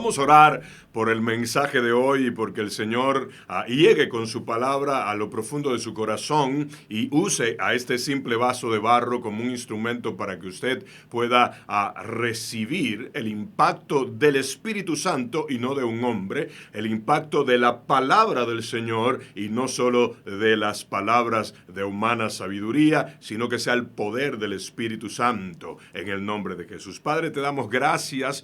Vamos a orar por el mensaje de hoy y porque el Señor llegue con su palabra a lo profundo de su corazón y use a este simple vaso de barro como un instrumento para que usted pueda recibir el impacto del Espíritu Santo y no de un hombre, el impacto de la palabra del Señor y no solo de las palabras de humana sabiduría, sino que sea el poder del Espíritu Santo en el nombre de Jesús. Padre, te damos gracias.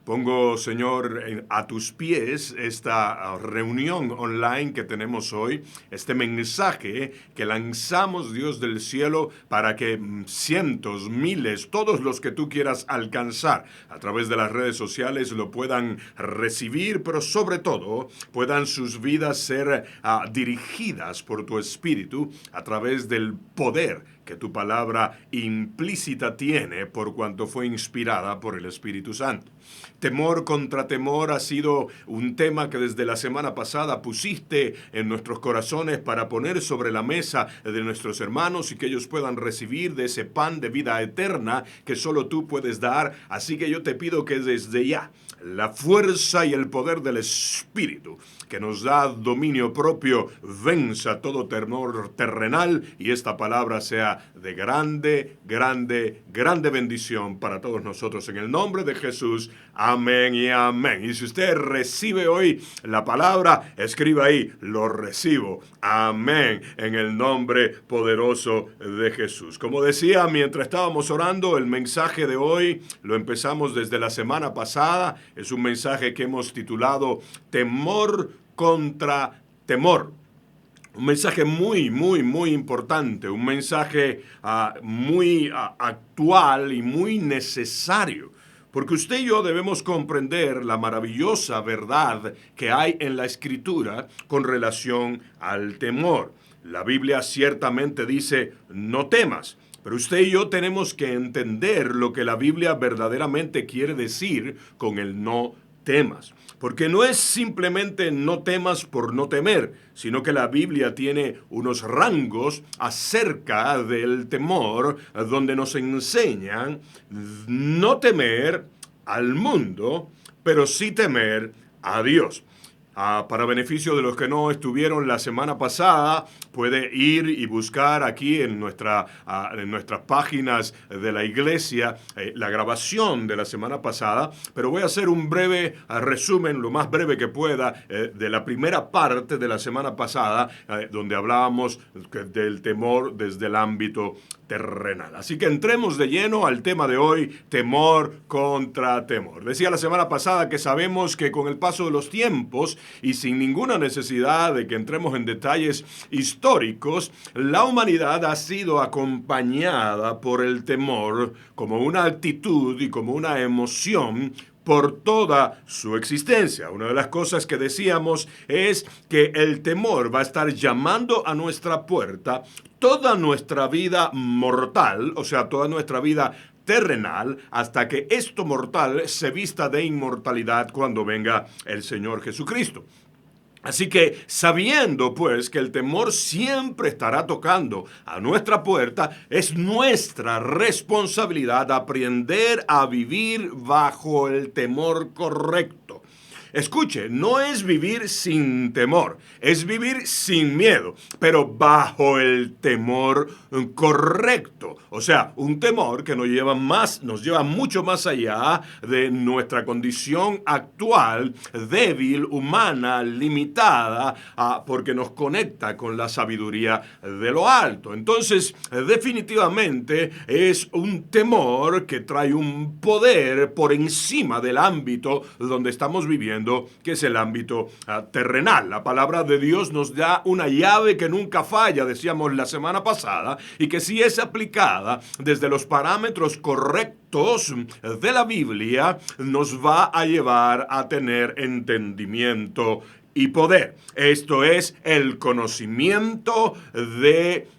Pongo, Señor, a tus pies esta reunión online que tenemos hoy, este mensaje que lanzamos, Dios del cielo, para que cientos, miles, todos los que tú quieras alcanzar a través de las redes sociales lo puedan recibir, pero sobre todo puedan sus vidas ser dirigidas por tu Espíritu a través del poder que tu palabra implícita tiene por cuanto fue inspirada por el Espíritu Santo. Temor contra temor ha sido un tema que desde la semana pasada pusiste en nuestros corazones para poner sobre la mesa de nuestros hermanos y que ellos puedan recibir de ese pan de vida eterna que solo tú puedes dar. Así que yo te pido que desde ya la fuerza y el poder del Espíritu que nos da dominio propio venza todo temor terrenal y esta palabra sea de grande, grande, grande bendición para todos nosotros en el nombre de Jesús. Amén y amén. Y si usted recibe hoy la palabra, escriba ahí, lo recibo. Amén. En el nombre poderoso de Jesús. Como decía, mientras estábamos orando, el mensaje de hoy lo empezamos desde la semana pasada. Es un mensaje que hemos titulado Temor contra temor. Un mensaje muy, muy, muy importante, un mensaje muy actual y muy necesario, porque usted y yo debemos comprender la maravillosa verdad que hay en la Escritura con relación al temor. La Biblia ciertamente dice, no temas. Pero usted y yo tenemos que entender lo que la Biblia verdaderamente quiere decir con el no temas. Porque no es simplemente no temas por no temer, sino que la Biblia tiene unos rangos acerca del temor donde nos enseñan no temer al mundo, pero sí temer a Dios. Para beneficio de los que no estuvieron la semana pasada, puede ir y buscar aquí en nuestras páginas de la iglesia la grabación de la semana pasada, pero voy a hacer un breve resumen, lo más breve que pueda, de la primera parte de la semana pasada, donde hablábamos del temor desde el ámbito terrenal. Así que entremos de lleno al tema de hoy, temor contra temor. Decía la semana pasada que sabemos que con el paso de los tiempos y sin ninguna necesidad de que entremos en detalles históricos, la humanidad ha sido acompañada por el temor como una actitud y como una emoción por toda su existencia. Una de las cosas que decíamos es que el temor va a estar llamando a nuestra puerta toda nuestra vida mortal, o sea, toda nuestra vida terrenal, hasta que esto mortal se vista de inmortalidad cuando venga el Señor Jesucristo. Así que, sabiendo pues que el temor siempre estará tocando a nuestra puerta, es nuestra responsabilidad aprender a vivir bajo el temor correcto. Escuche, no es vivir sin temor, es vivir sin miedo, pero bajo el temor correcto. O sea, un temor que nos lleva mucho más allá de nuestra condición actual, débil, humana, limitada, porque nos conecta con la sabiduría de lo alto. Entonces, definitivamente es un temor que trae un poder por encima del ámbito donde estamos viviendo, que es el ámbito terrenal. La palabra de Dios nos da una llave que nunca falla, decíamos la semana pasada, y que si es aplicada desde los parámetros correctos de la Biblia, nos va a llevar a tener entendimiento y poder. Esto es el conocimiento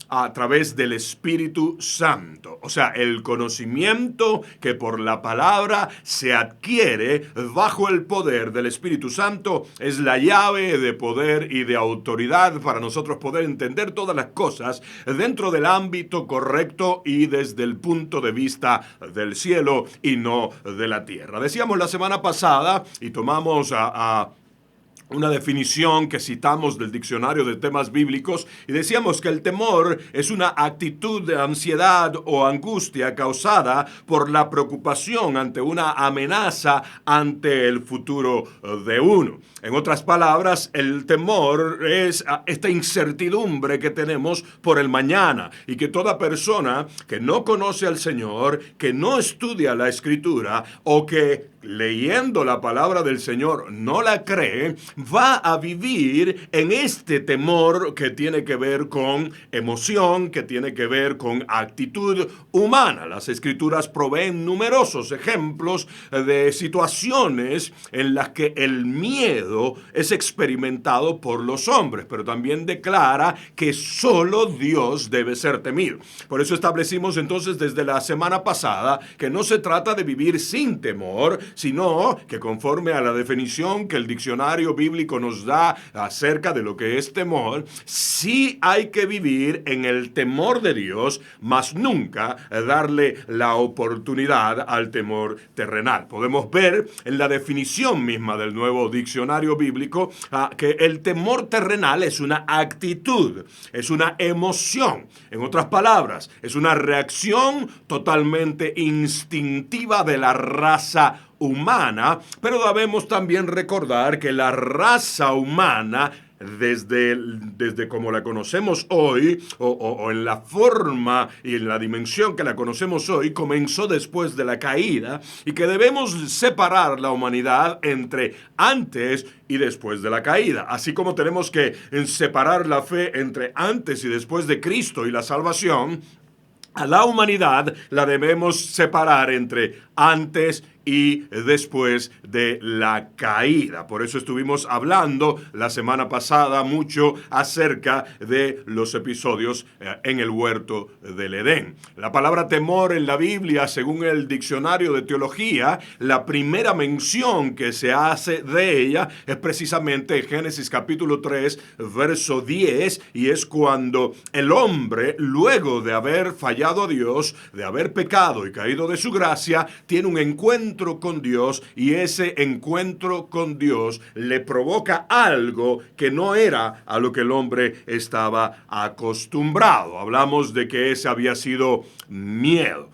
a través del Espíritu Santo. O sea, el conocimiento que por la palabra se adquiere bajo el poder del Espíritu Santo es la llave de poder y de autoridad para nosotros poder entender todas las cosas dentro del ámbito correcto y desde el punto de vista del cielo y no de la tierra. Decíamos la semana pasada y tomamos una definición que citamos del diccionario de temas bíblicos y decíamos que el temor es una actitud de ansiedad o angustia causada por la preocupación ante una amenaza ante el futuro de uno. En otras palabras, el temor es esta incertidumbre que tenemos por el mañana y que toda persona que no conoce al Señor, que no estudia la Escritura o que leyendo la palabra del Señor no la cree, va a vivir en este temor que tiene que ver con emoción, que tiene que ver con actitud humana. Las Escrituras proveen numerosos ejemplos de situaciones en las que el miedo es experimentado por los hombres, pero también declara que solo Dios debe ser temido. Por eso establecimos entonces desde la semana pasada que no se trata de vivir sin temor, sino que conforme a la definición que el diccionario bíblico nos da acerca de lo que es temor, sí hay que vivir en el temor de Dios, mas nunca darle la oportunidad al temor terrenal. Podemos ver en la definición misma del nuevo diccionario bíblico que el temor terrenal es una actitud, es una emoción. En otras palabras, es una reacción totalmente instintiva de la raza humana, pero debemos también recordar que la raza humana desde como la conocemos hoy o en la forma y en la dimensión que la conocemos hoy comenzó después de la caída y que debemos separar la humanidad entre antes y después de la caída, así como tenemos que separar la fe entre antes y después de Cristo y la salvación. A la humanidad la debemos separar entre antes y después de la caída. Por eso estuvimos hablando la semana pasada mucho acerca de los episodios en el huerto del Edén. La palabra temor en la Biblia, según el diccionario de teología, la primera mención que se hace de ella es precisamente en Génesis capítulo 3, verso 10, y es cuando el hombre, luego de haber fallado a Dios, de haber pecado y caído de su gracia, tiene un encuentro con Dios y ese encuentro con Dios le provoca algo que no era a lo que el hombre estaba acostumbrado. Hablamos de que ese había sido miedo.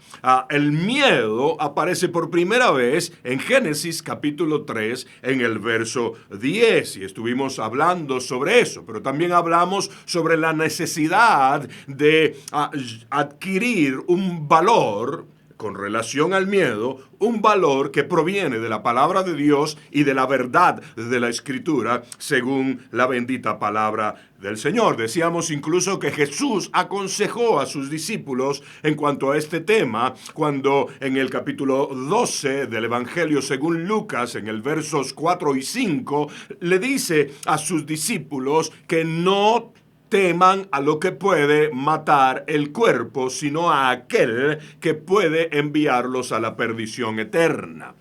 El miedo aparece por primera vez en Génesis capítulo 3 en el verso 10 y estuvimos hablando sobre eso, pero también hablamos sobre la necesidad de adquirir un valor con relación al miedo, un valor que proviene de la palabra de Dios y de la verdad de la Escritura, según la bendita palabra del Señor. Decíamos incluso que Jesús aconsejó a sus discípulos en cuanto a este tema, cuando en el capítulo 12 del Evangelio según Lucas, en el versos 4 y 5, le dice a sus discípulos que no teman a lo que puede matar el cuerpo, sino a aquel que puede enviarlos a la perdición eterna.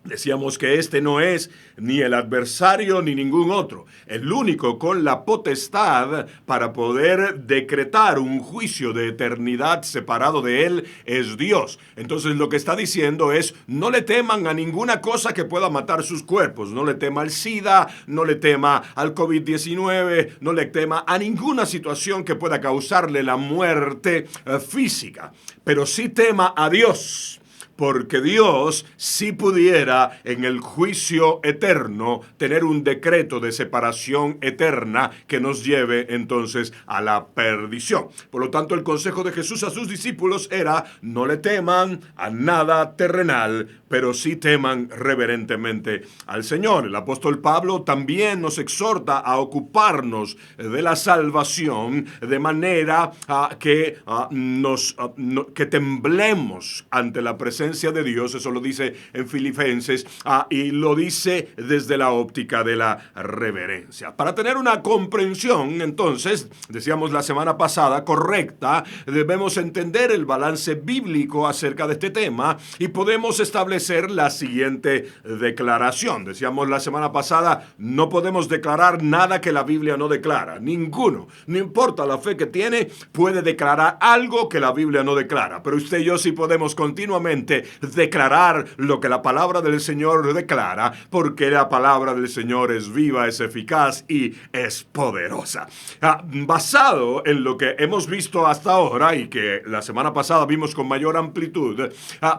Decíamos que este no es ni el adversario ni ningún otro. El único con la potestad para poder decretar un juicio de eternidad separado de él es Dios. Entonces lo que está diciendo es, no le teman a ninguna cosa que pueda matar sus cuerpos. No le tema al SIDA, no le tema al COVID-19, no le tema a ninguna situación que pueda causarle la muerte física. Pero sí tema a Dios. Porque Dios sí pudiera en el juicio eterno tener un decreto de separación eterna que nos lleve entonces a la perdición. Por lo tanto, el consejo de Jesús a sus discípulos era: no le teman a nada terrenal, pero sí teman reverentemente al Señor. El apóstol Pablo también nos exhorta a ocuparnos de la salvación de manera que temblemos ante la presencia presencia de Dios. Eso lo dice en Filipenses, y lo dice desde la óptica de la reverencia. Para tener una comprensión, entonces, decíamos la semana pasada, correcta, debemos entender el balance bíblico acerca de este tema y podemos establecer la siguiente declaración. Decíamos la semana pasada, no podemos declarar nada que la Biblia no declara. Ninguno, no importa la fe que tiene, puede declarar algo que la Biblia no declara. Pero usted y yo sí podemos continuamente declarar lo que la palabra del Señor declara, porque la palabra del Señor es viva, es eficaz y es poderosa. Basado en lo que hemos visto hasta ahora y que la semana pasada vimos con mayor amplitud,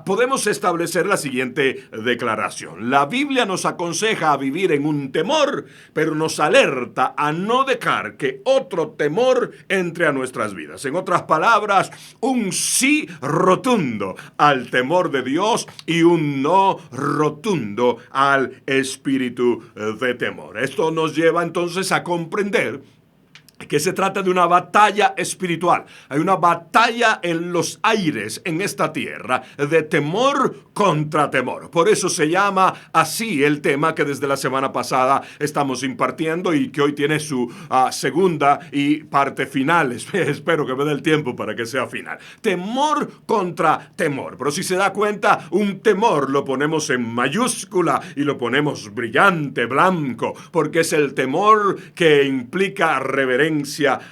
podemos establecer la siguiente declaración. La Biblia nos aconseja a vivir en un temor, pero nos alerta a no dejar que otro temor entre a nuestras vidas. En otras palabras, un sí rotundo al temor de Dios y un no rotundo al espíritu de temor. Esto nos lleva entonces a comprender que se trata de una batalla espiritual. Hay una batalla en los aires, en esta tierra, de temor contra temor. Por eso se llama así el tema que desde la semana pasada estamos impartiendo y que hoy tiene su segunda y parte final. Espero que me dé el tiempo para que sea final. Temor contra temor. Pero si se da cuenta, un temor lo ponemos en mayúscula y lo ponemos brillante, blanco, porque es el temor que implica reverencia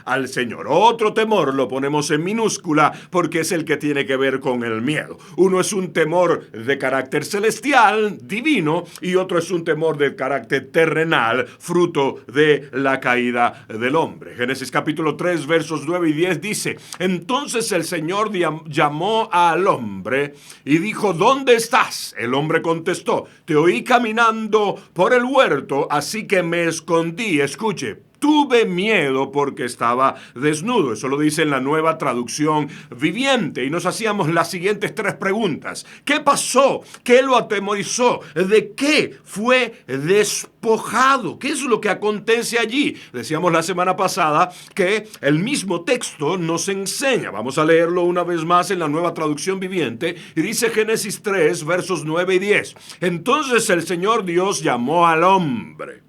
al Señor. Otro temor lo ponemos en minúscula porque es el que tiene que ver con el miedo. Uno es un temor de carácter celestial, divino, y otro es un temor de carácter terrenal, fruto de la caída del hombre. Génesis capítulo 3, versos 9 y 10 dice: entonces el Señor llamó al hombre y dijo, ¿dónde estás? El hombre contestó, te oí caminando por el huerto, así que me escondí. Escuche, tuve miedo porque estaba desnudo. Eso lo dice en la Nueva Traducción Viviente. Y nos hacíamos las siguientes tres preguntas. ¿Qué pasó? ¿Qué lo atemorizó? ¿De qué fue despojado? ¿Qué es lo que acontece allí? Decíamos la semana pasada que el mismo texto nos enseña. Vamos a leerlo una vez más en la Nueva Traducción Viviente. Y dice Génesis 3, versos 9 y 10. Entonces el Señor Dios llamó al hombre.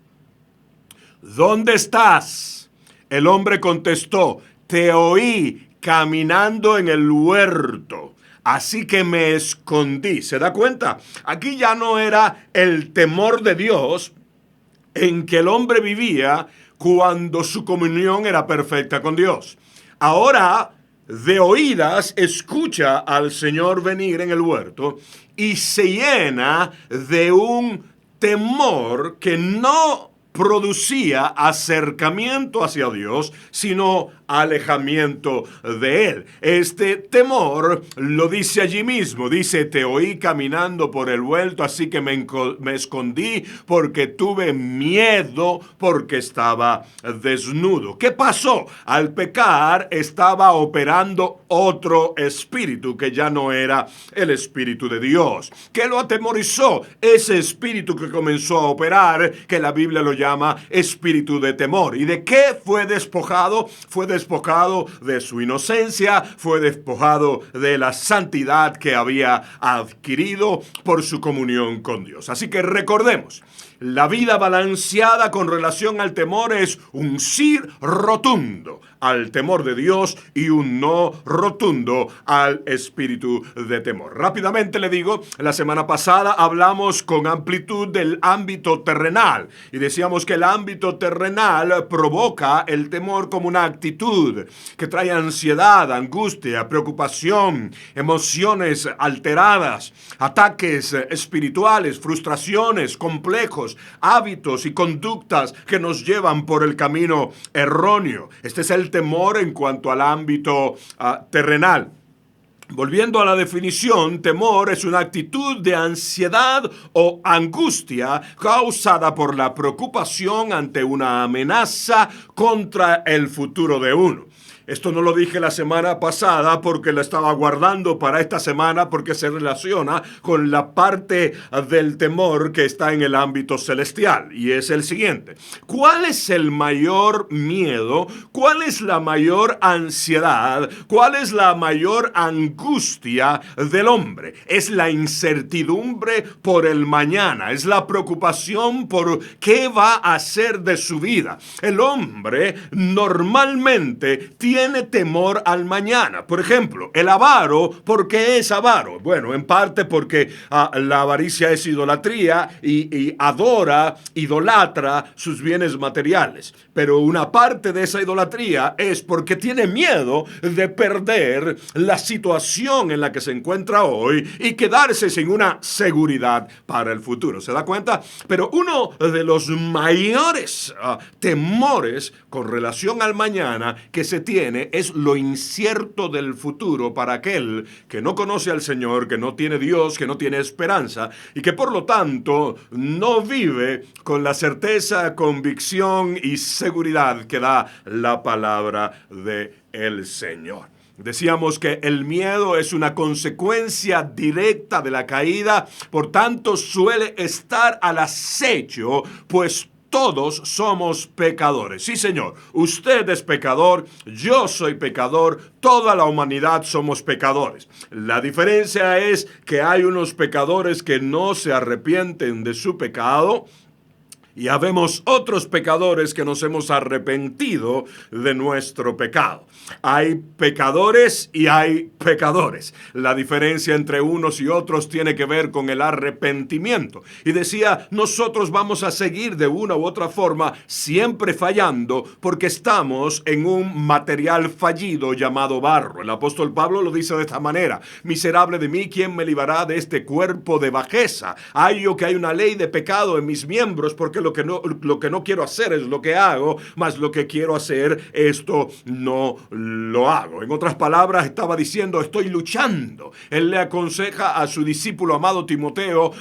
¿Dónde estás? El hombre contestó, te oí caminando en el huerto, así que me escondí. ¿Se da cuenta? Aquí ya no era el temor de Dios en que el hombre vivía cuando su comunión era perfecta con Dios. Ahora, de oídas, escucha al Señor venir en el huerto y se llena de un temor que no producía acercamiento hacia Dios, sino alejamiento de Él. Este temor lo dice allí mismo. Dice, te oí caminando por el huerto, así que me escondí porque tuve miedo porque estaba desnudo. ¿Qué pasó? Al pecar estaba operando otro espíritu que ya no era el espíritu de Dios. ¿Qué lo atemorizó? Ese espíritu que comenzó a operar, que la Biblia lo llama espíritu de temor. ¿Y de qué fue despojado? Fue despojado de su inocencia, fue despojado de la santidad que había adquirido por su comunión con Dios. Así que recordemos, la vida balanceada con relación al temor es un sí rotundo al temor de Dios y un no rotundo al espíritu de temor. Rápidamente le digo, la semana pasada hablamos con amplitud del ámbito terrenal y decíamos que el ámbito terrenal provoca el temor como una actitud que trae ansiedad, angustia, preocupación, emociones alteradas, ataques espirituales, frustraciones, complejos, hábitos y conductas que nos llevan por el camino erróneo. Este es el temor en cuanto al ámbito terrenal. Volviendo a la definición, temor es una actitud de ansiedad o angustia causada por la preocupación ante una amenaza contra el futuro de uno. Esto no lo dije la semana pasada porque lo estaba guardando para esta semana porque se relaciona con la parte del temor que está en el ámbito celestial. Y es el siguiente. ¿Cuál es el mayor miedo? ¿Cuál es la mayor ansiedad? ¿Cuál es la mayor angustia del hombre? Es la incertidumbre por el mañana. Es la preocupación por qué va a hacer de su vida. El hombre normalmente tiene temor al mañana. Por ejemplo, el avaro, ¿por qué es avaro? Bueno, en parte porque la avaricia es idolatría y idolatra sus bienes materiales. Pero una parte de esa idolatría es porque tiene miedo de perder la situación en la que se encuentra hoy y quedarse sin una seguridad para el futuro. ¿Se da cuenta? Pero uno de los mayores temores con relación al mañana que se tiene es lo incierto del futuro para aquel que no conoce al Señor, que no tiene Dios, que no tiene esperanza y que por lo tanto no vive con la certeza, convicción y seguridad que da la palabra del Señor. Decíamos que el miedo es una consecuencia directa de la caída, por tanto suele estar al acecho, pues todos somos pecadores. Sí, Señor, usted es pecador, yo soy pecador, toda la humanidad somos pecadores. La diferencia es que hay unos pecadores que no se arrepienten de su pecado, y habemos otros pecadores que nos hemos arrepentido de nuestro pecado. Hay pecadores y hay pecadores. La diferencia entre unos y otros tiene que ver con el arrepentimiento. Y decía, nosotros vamos a seguir de una u otra forma siempre fallando porque estamos en un material fallido llamado barro. El apóstol Pablo lo dice de esta manera: miserable de mí, ¿quién me librará de este cuerpo de bajeza? Hallo que hay una ley de pecado en mis miembros, porque lo que no quiero hacer es lo que hago, mas lo que quiero hacer, esto no lo hago. En otras palabras, estaba diciendo, estoy luchando. Él le aconseja a su discípulo amado Timoteo,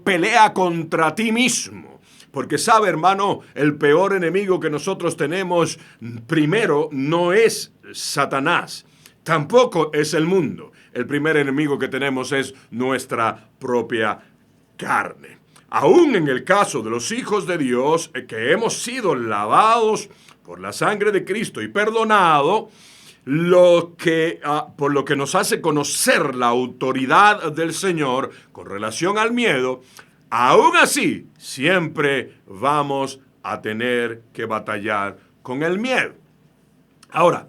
pelea contra ti mismo. Porque sabe, hermano, el peor enemigo que nosotros tenemos, primero, no es Satanás, tampoco es el mundo. El primer enemigo que tenemos es nuestra propia carne. Aún en el caso de los hijos de Dios, que hemos sido lavados por la sangre de Cristo y perdonado, por lo que nos hace conocer la autoridad del Señor con relación al miedo, aún así siempre vamos a tener que batallar con el miedo. Ahora,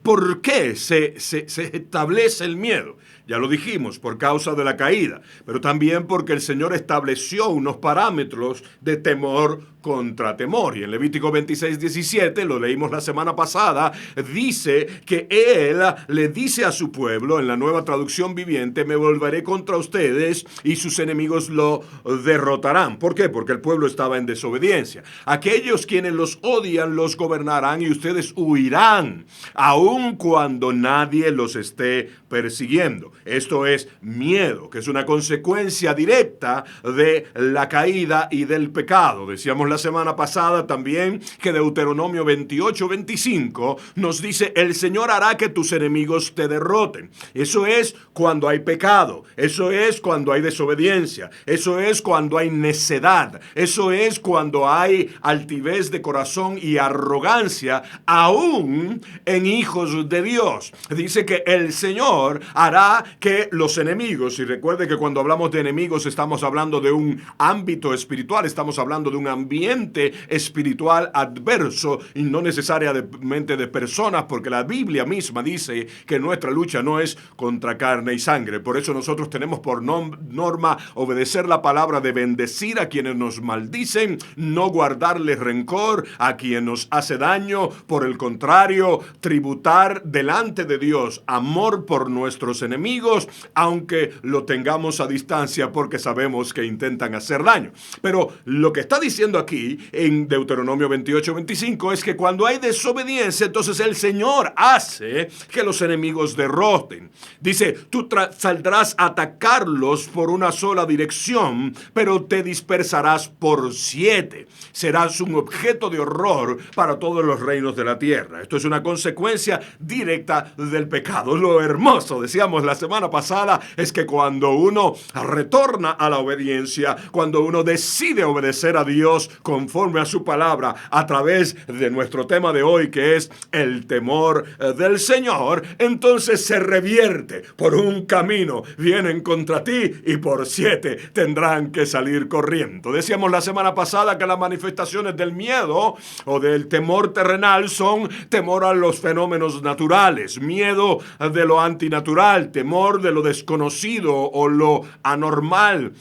¿por qué se establece el miedo? Ya lo dijimos, por causa de la caída, pero también porque el Señor estableció unos parámetros de temor contra temor. Y en Levítico 26:17, lo leímos la semana pasada, dice que Él le dice a su pueblo, en la Nueva Traducción Viviente, me volveré contra ustedes y sus enemigos lo derrotarán. ¿Por qué? Porque el pueblo estaba en desobediencia. Aquellos quienes los odian los gobernarán y ustedes huirán, aun cuando nadie los esté persiguiendo. Esto es miedo, que es una consecuencia directa de la caída y del pecado. Decíamos la semana pasada también que Deuteronomio 28:25 nos dice, el Señor hará que tus enemigos te derroten. Eso es cuando hay pecado, eso es cuando hay desobediencia, eso es cuando hay necedad, eso es cuando hay altivez de corazón y arrogancia, aún en hijos de Dios. Dice que el Señor hará que los enemigos, y recuerde que cuando hablamos de enemigos estamos hablando de un ámbito espiritual, estamos hablando de un ambiente espiritual adverso y no necesariamente de personas, porque la Biblia misma dice que nuestra lucha no es contra carne y sangre. Por eso nosotros tenemos por norma obedecer la palabra de bendecir a quienes nos maldicen, no guardarle rencor a quien nos hace daño. Por el contrario, tributar delante de Dios amor por nuestros enemigos, aunque lo tengamos a distancia porque sabemos que intentan hacer daño. Pero lo que está diciendo aquí en Deuteronomio 28-25 es que cuando hay desobediencia, entonces el Señor hace que los enemigos derroten. Dice, tú saldrás a atacarlos por una sola dirección, pero te dispersarás por 7. Serás un objeto de horror para todos los reinos de la tierra. Esto es una consecuencia directa del pecado. Lo hermoso, decíamos la semana pasada, es que cuando uno retorna a la obediencia, cuando uno decide obedecer a Dios conforme a su palabra, a través de nuestro tema de hoy, que es el temor del Señor, entonces se revierte. Por un camino vienen contra ti y por 7 tendrán que salir corriendo. Decíamos la semana pasada que las manifestaciones del miedo o del temor terrenal son temor a los fenómenos naturales, miedo de lo antinatural, temor de lo desconocido o lo anormal.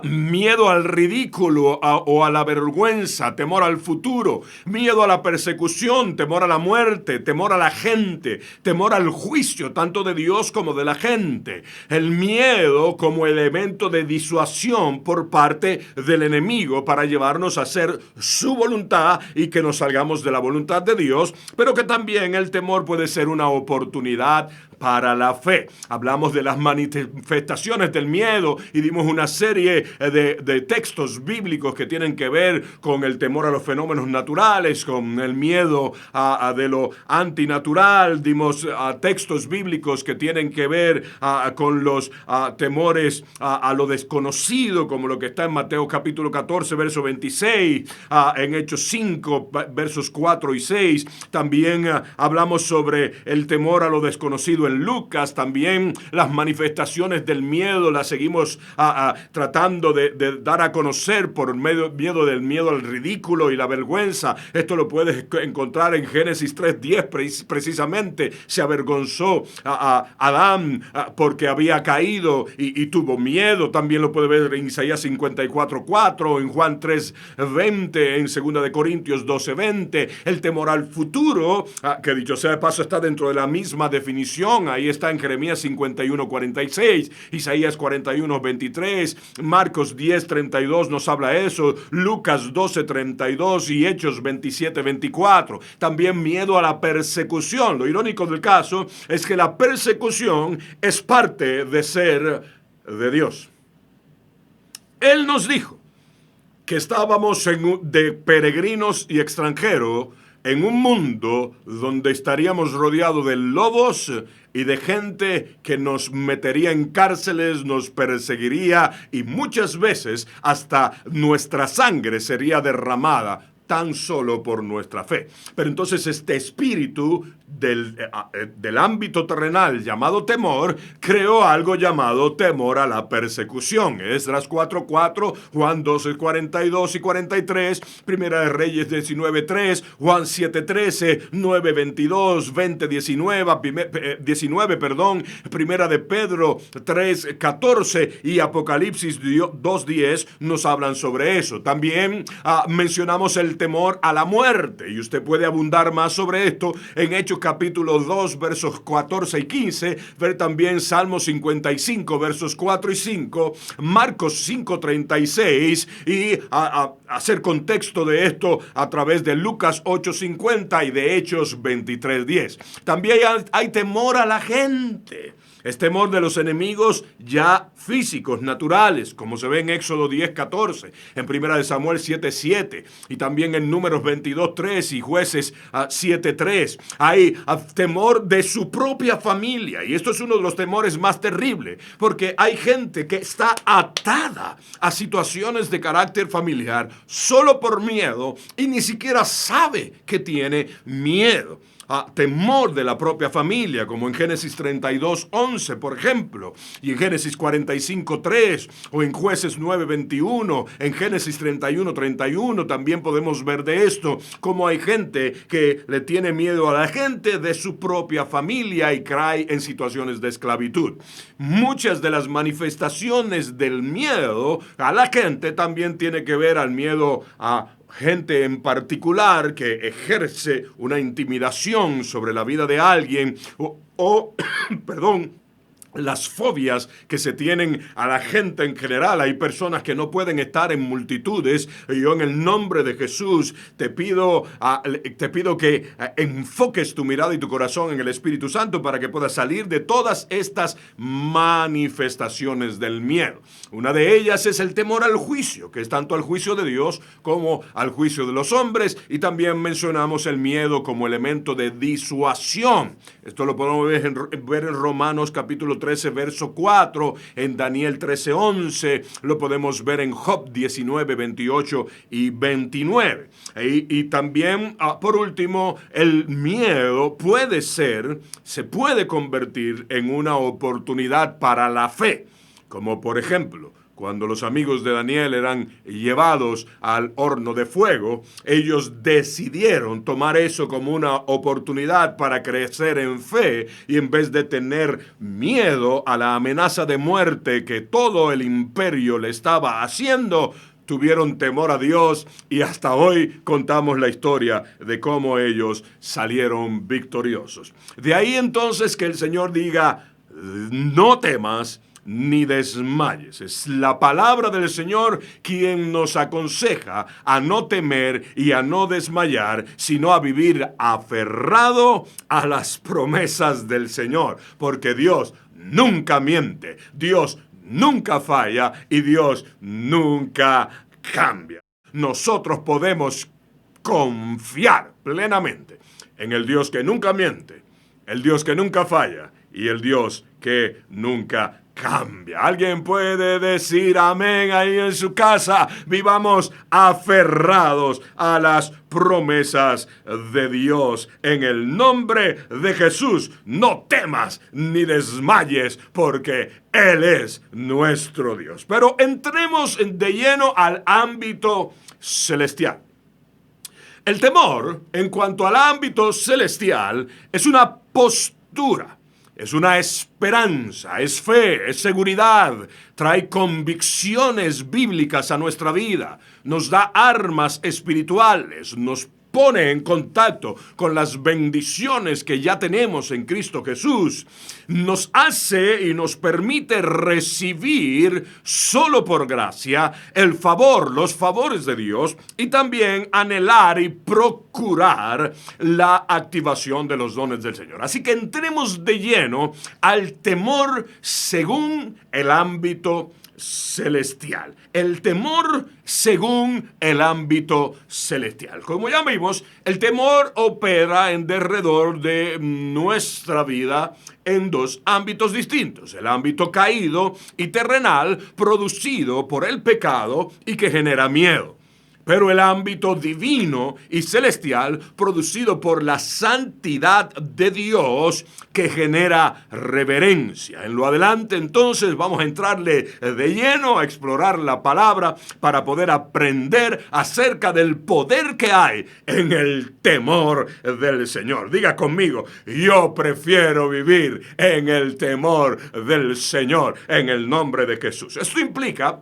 Miedo al ridículo o a la vergüenza, temor al futuro, miedo a la persecución, temor a la muerte, temor a la gente, temor al juicio, tanto de Dios como de la gente. El miedo como elemento de disuasión por parte del enemigo para llevarnos a hacer su voluntad y que nos salgamos de la voluntad de Dios, pero que también el temor puede ser una oportunidad para la fe. Hablamos de las manifestaciones del miedo y dimos una serie de textos bíblicos que tienen que ver con el temor a los fenómenos naturales, con el miedo de lo antinatural. Dimos textos bíblicos que tienen que ver con los temores a lo desconocido, como lo que está en Mateo capítulo 14, verso 26, en Hechos 5, versos 4 y 6. También hablamos sobre el temor a lo desconocido en Lucas. También las manifestaciones del miedo las seguimos tratando de dar a conocer por miedo del miedo al ridículo y la vergüenza. Esto lo puedes encontrar en Génesis 3:10 precisamente. Se avergonzó a Adán porque había caído y tuvo miedo. También lo puede ver en Isaías 54:4, en Juan 3:20, en 2 de Corintios 12:20. El temor al futuro, que dicho sea de paso está dentro de la misma definición. Ahí está en Jeremías 51:46, Isaías 41:23, Marcos 10:32 nos habla eso, Lucas 12:32 y Hechos 27:24. También miedo a la persecución. Lo irónico del caso es que la persecución es parte de ser de Dios. Él nos dijo que estábamos de peregrinos y extranjeros en un mundo donde estaríamos rodeados de lobos y de gente que nos metería en cárceles, nos perseguiría y muchas veces hasta nuestra sangre sería derramada tan solo por nuestra fe. Pero entonces este espíritu del ámbito terrenal llamado temor creó algo llamado temor a la persecución. Esdras 4:4, Juan 12:42 y 43, Primera de Reyes 19:3, Juan 7:13, 9:22, 19, Primera de Pedro 3:14 y Apocalipsis 2:10 nos hablan sobre eso. También mencionamos el temor a la muerte y usted puede abundar más sobre esto en Hechos capítulo 2 versos 14 y 15, ver también Salmo 55 versos 4 y 5, Marcos 5:36 y hacer contexto de esto a través de Lucas 8:50 y de Hechos 23:10. También hay temor a la gente. Es temor de los enemigos ya físicos, naturales, como se ve en Éxodo 10:14, en Primera de Samuel 7:7 y también en Números 22:3 y Jueces 7:3. Hay temor de su propia familia y esto es uno de los temores más terribles porque hay gente que está atada a situaciones de carácter familiar solo por miedo y ni siquiera sabe que tiene miedo. Temor de la propia familia, como en Génesis 32:11, por ejemplo, y en Génesis 45:3, o en Jueces 9:21, en Génesis 31:31, también podemos ver de esto, cómo hay gente que le tiene miedo a la gente de su propia familia y cae en situaciones de esclavitud. Muchas de las manifestaciones del miedo a la gente también tiene que ver al miedo gente en particular que ejerce una intimidación sobre la vida de alguien perdón, las fobias que se tienen a la gente en general. Hay personas que no pueden estar en multitudes. Y yo, en el nombre de Jesús, te pido que enfoques tu mirada y tu corazón en el Espíritu Santo para que puedas salir de todas estas manifestaciones del miedo. Una de ellas es el temor al juicio, que es tanto al juicio de Dios como al juicio de los hombres. Y también mencionamos el miedo como elemento de disuasión. Esto lo podemos ver en Romanos capítulo 13, verso 4, en Daniel 13, 11, lo podemos ver en Job 19, 28 y 29. Y también, por último, el miedo se puede convertir en una oportunidad para la fe, como por ejemplo, cuando los amigos de Daniel eran llevados al horno de fuego, ellos decidieron tomar eso como una oportunidad para crecer en fe, y en vez de tener miedo a la amenaza de muerte que todo el imperio le estaba haciendo, tuvieron temor a Dios, y hasta hoy contamos la historia de cómo ellos salieron victoriosos. De ahí entonces que el Señor diga, no temas ni desmayes. Es la palabra del Señor quien nos aconseja a no temer y a no desmayar, sino a vivir aferrado a las promesas del Señor, porque Dios nunca miente, Dios nunca falla y Dios nunca cambia. Nosotros podemos confiar plenamente en el Dios que nunca miente, el Dios que nunca falla y el Dios que nunca cambia. ¿Alguien puede decir amén ahí en su casa? Vivamos aferrados a las promesas de Dios. En el nombre de Jesús, no temas ni desmayes, porque Él es nuestro Dios. Pero entremos de lleno al ámbito celestial. El temor, en cuanto al ámbito celestial, es una postura. Es una esperanza, es fe, es seguridad, trae convicciones bíblicas a nuestra vida, nos da armas espirituales, nos pone en contacto con las bendiciones que ya tenemos en Cristo Jesús, nos hace y nos permite recibir solo por gracia los favores de Dios, y también anhelar y procurar la activación de los dones del Señor. Así que entremos de lleno al temor según el ámbito celestial. El temor según el ámbito celestial. Como ya vimos, el temor opera en derredor de nuestra vida en dos ámbitos distintos. El ámbito caído y terrenal, producido por el pecado y que genera miedo. Pero el ámbito divino y celestial, producido por la santidad de Dios, que genera reverencia. En lo adelante, entonces, vamos a entrarle de lleno a explorar la palabra para poder aprender acerca del poder que hay en el temor del Señor. Diga conmigo, yo prefiero vivir en el temor del Señor, en el nombre de Jesús. Esto implica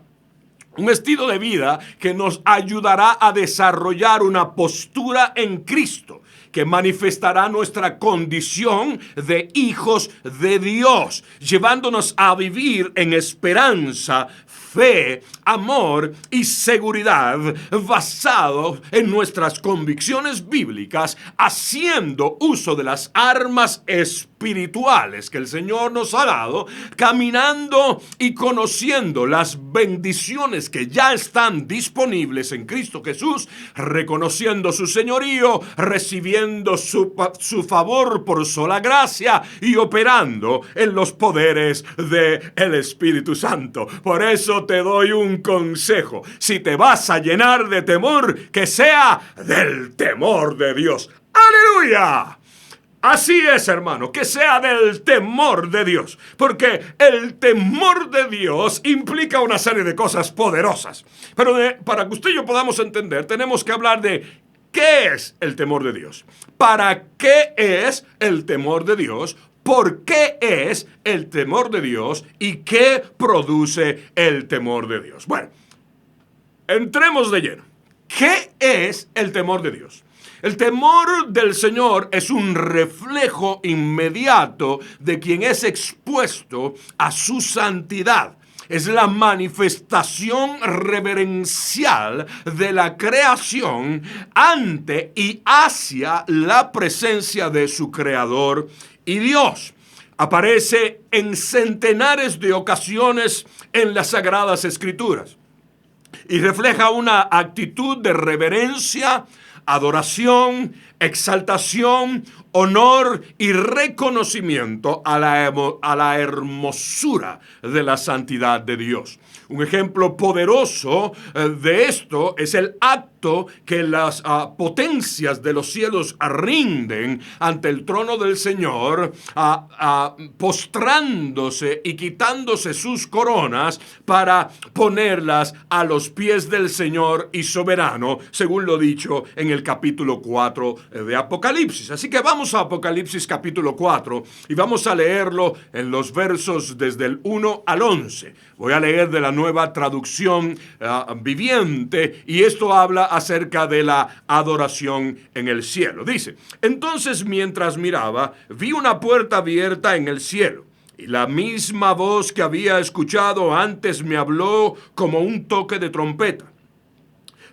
un estilo de vida que nos ayudará a desarrollar una postura en Cristo, que manifestará nuestra condición de hijos de Dios, llevándonos a vivir en esperanza, fe, amor y seguridad, basado en nuestras convicciones bíblicas, haciendo uso de las armas espirituales que el Señor nos ha dado, caminando y conociendo las bendiciones que ya están disponibles en Cristo Jesús, reconociendo su señorío, recibiendo su favor por sola gracia y operando en los poderes del Espíritu Santo. Por eso te doy un consejo: si te vas a llenar de temor, que sea del temor de Dios. ¡Aleluya! Así es, hermano, que sea del temor de Dios, porque el temor de Dios implica una serie de cosas poderosas. Pero para que usted y yo podamos entender, tenemos que hablar de qué es el temor de Dios, para qué es el temor de Dios, por qué es el temor de Dios y qué produce el temor de Dios. Bueno, entremos de lleno. ¿Qué es el temor de Dios? El temor del Señor es un reflejo inmediato de quien es expuesto a su santidad. Es la manifestación reverencial de la creación ante y hacia la presencia de su Creador y Dios. Aparece en centenares de ocasiones en las Sagradas Escrituras y refleja una actitud de reverencia, adoración, exaltación, honor y reconocimiento a la hermosura de la santidad de Dios. Un ejemplo poderoso de esto es el acto que las potencias de los cielos rinden ante el trono del Señor, postrándose y quitándose sus coronas para ponerlas a los pies del Señor y soberano, según lo dicho en el capítulo 4 de Apocalipsis. Así que vamos a Apocalipsis capítulo 4 y vamos a leerlo en los versos desde el 1 al 11. Voy a leer de la Nueva Traducción Viviente, y esto habla acerca de la adoración en el cielo. Dice: entonces, mientras miraba, vi una puerta abierta en el cielo, y la misma voz que había escuchado antes me habló como un toque de trompeta.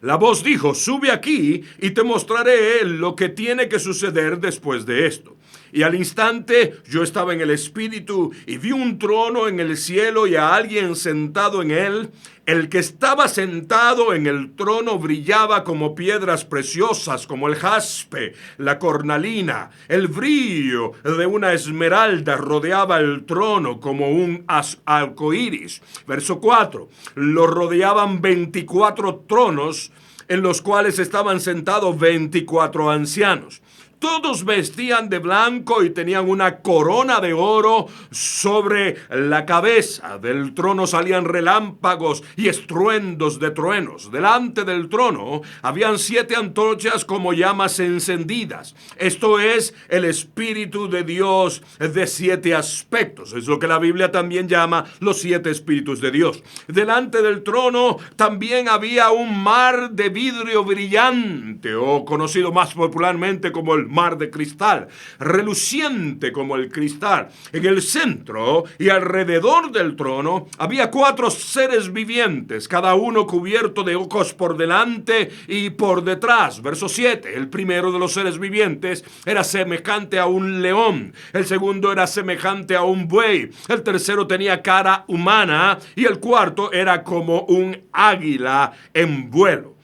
La voz dijo: sube aquí y te mostraré lo que tiene que suceder después de esto. Y al instante yo estaba en el Espíritu y vi un trono en el cielo y a alguien sentado en él. El que estaba sentado en el trono brillaba como piedras preciosas, como el jaspe, la cornalina. El brillo de una esmeralda rodeaba el trono como un arcoíris. Verso 4. Lo rodeaban 24 tronos, en los cuales estaban sentados 24 ancianos. Todos vestían de blanco y tenían una corona de oro sobre la cabeza. Del trono salían relámpagos y estruendos de truenos. Delante del trono habían 7 antorchas como llamas encendidas. Esto es el Espíritu de Dios de 7 aspectos. Es lo que la Biblia también llama los 7 Espíritus de Dios. Delante del trono también había un mar de vidrio brillante, o conocido más popularmente como el mar de cristal, reluciente como el cristal. En el centro y alrededor del trono había 4 seres vivientes, cada uno cubierto de ojos por delante y por detrás. Verso 7. El primero de los seres vivientes era semejante a un león, el segundo era semejante a un buey, el tercero tenía cara humana y el cuarto era como un águila en vuelo.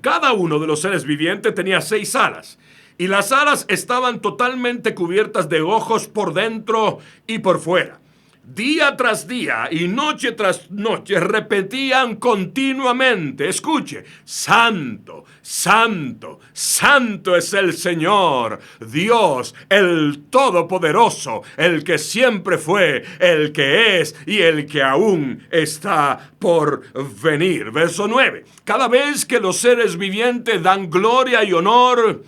Cada uno de los seres vivientes tenía 6 alas, y las alas estaban totalmente cubiertas de ojos por dentro y por fuera. Día tras día y noche tras noche repetían continuamente, escuche: Santo, Santo, Santo es el Señor, Dios, el Todopoderoso, el que siempre fue, el que es y el que aún está por venir. Verso 9. Cada vez que los seres vivientes dan gloria y honor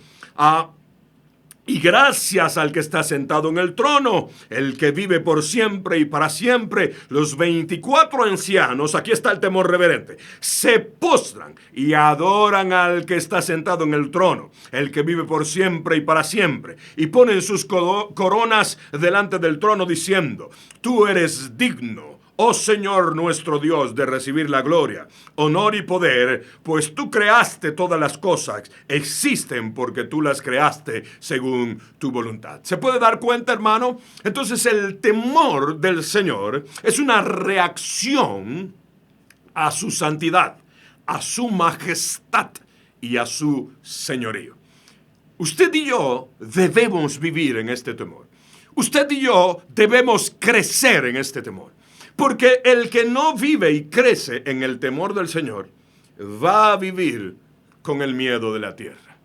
y gracias al que está sentado en el trono, el que vive por siempre y para siempre, los 24 ancianos, aquí está el temor reverente, se postran y adoran al que está sentado en el trono, el que vive por siempre y para siempre, y ponen sus coronas delante del trono diciendo: tú eres digno, oh Señor nuestro Dios, de recibir la gloria, honor y poder, pues tú creaste todas las cosas, existen porque tú las creaste según tu voluntad. ¿Se puede dar cuenta, hermano? Entonces el temor del Señor es una reacción a su santidad, a su majestad y a su señorío. Usted y yo debemos vivir en este temor. Usted y yo debemos crecer en este temor. Porque el que no vive y crece en el temor del Señor va a vivir con el miedo de la tierra.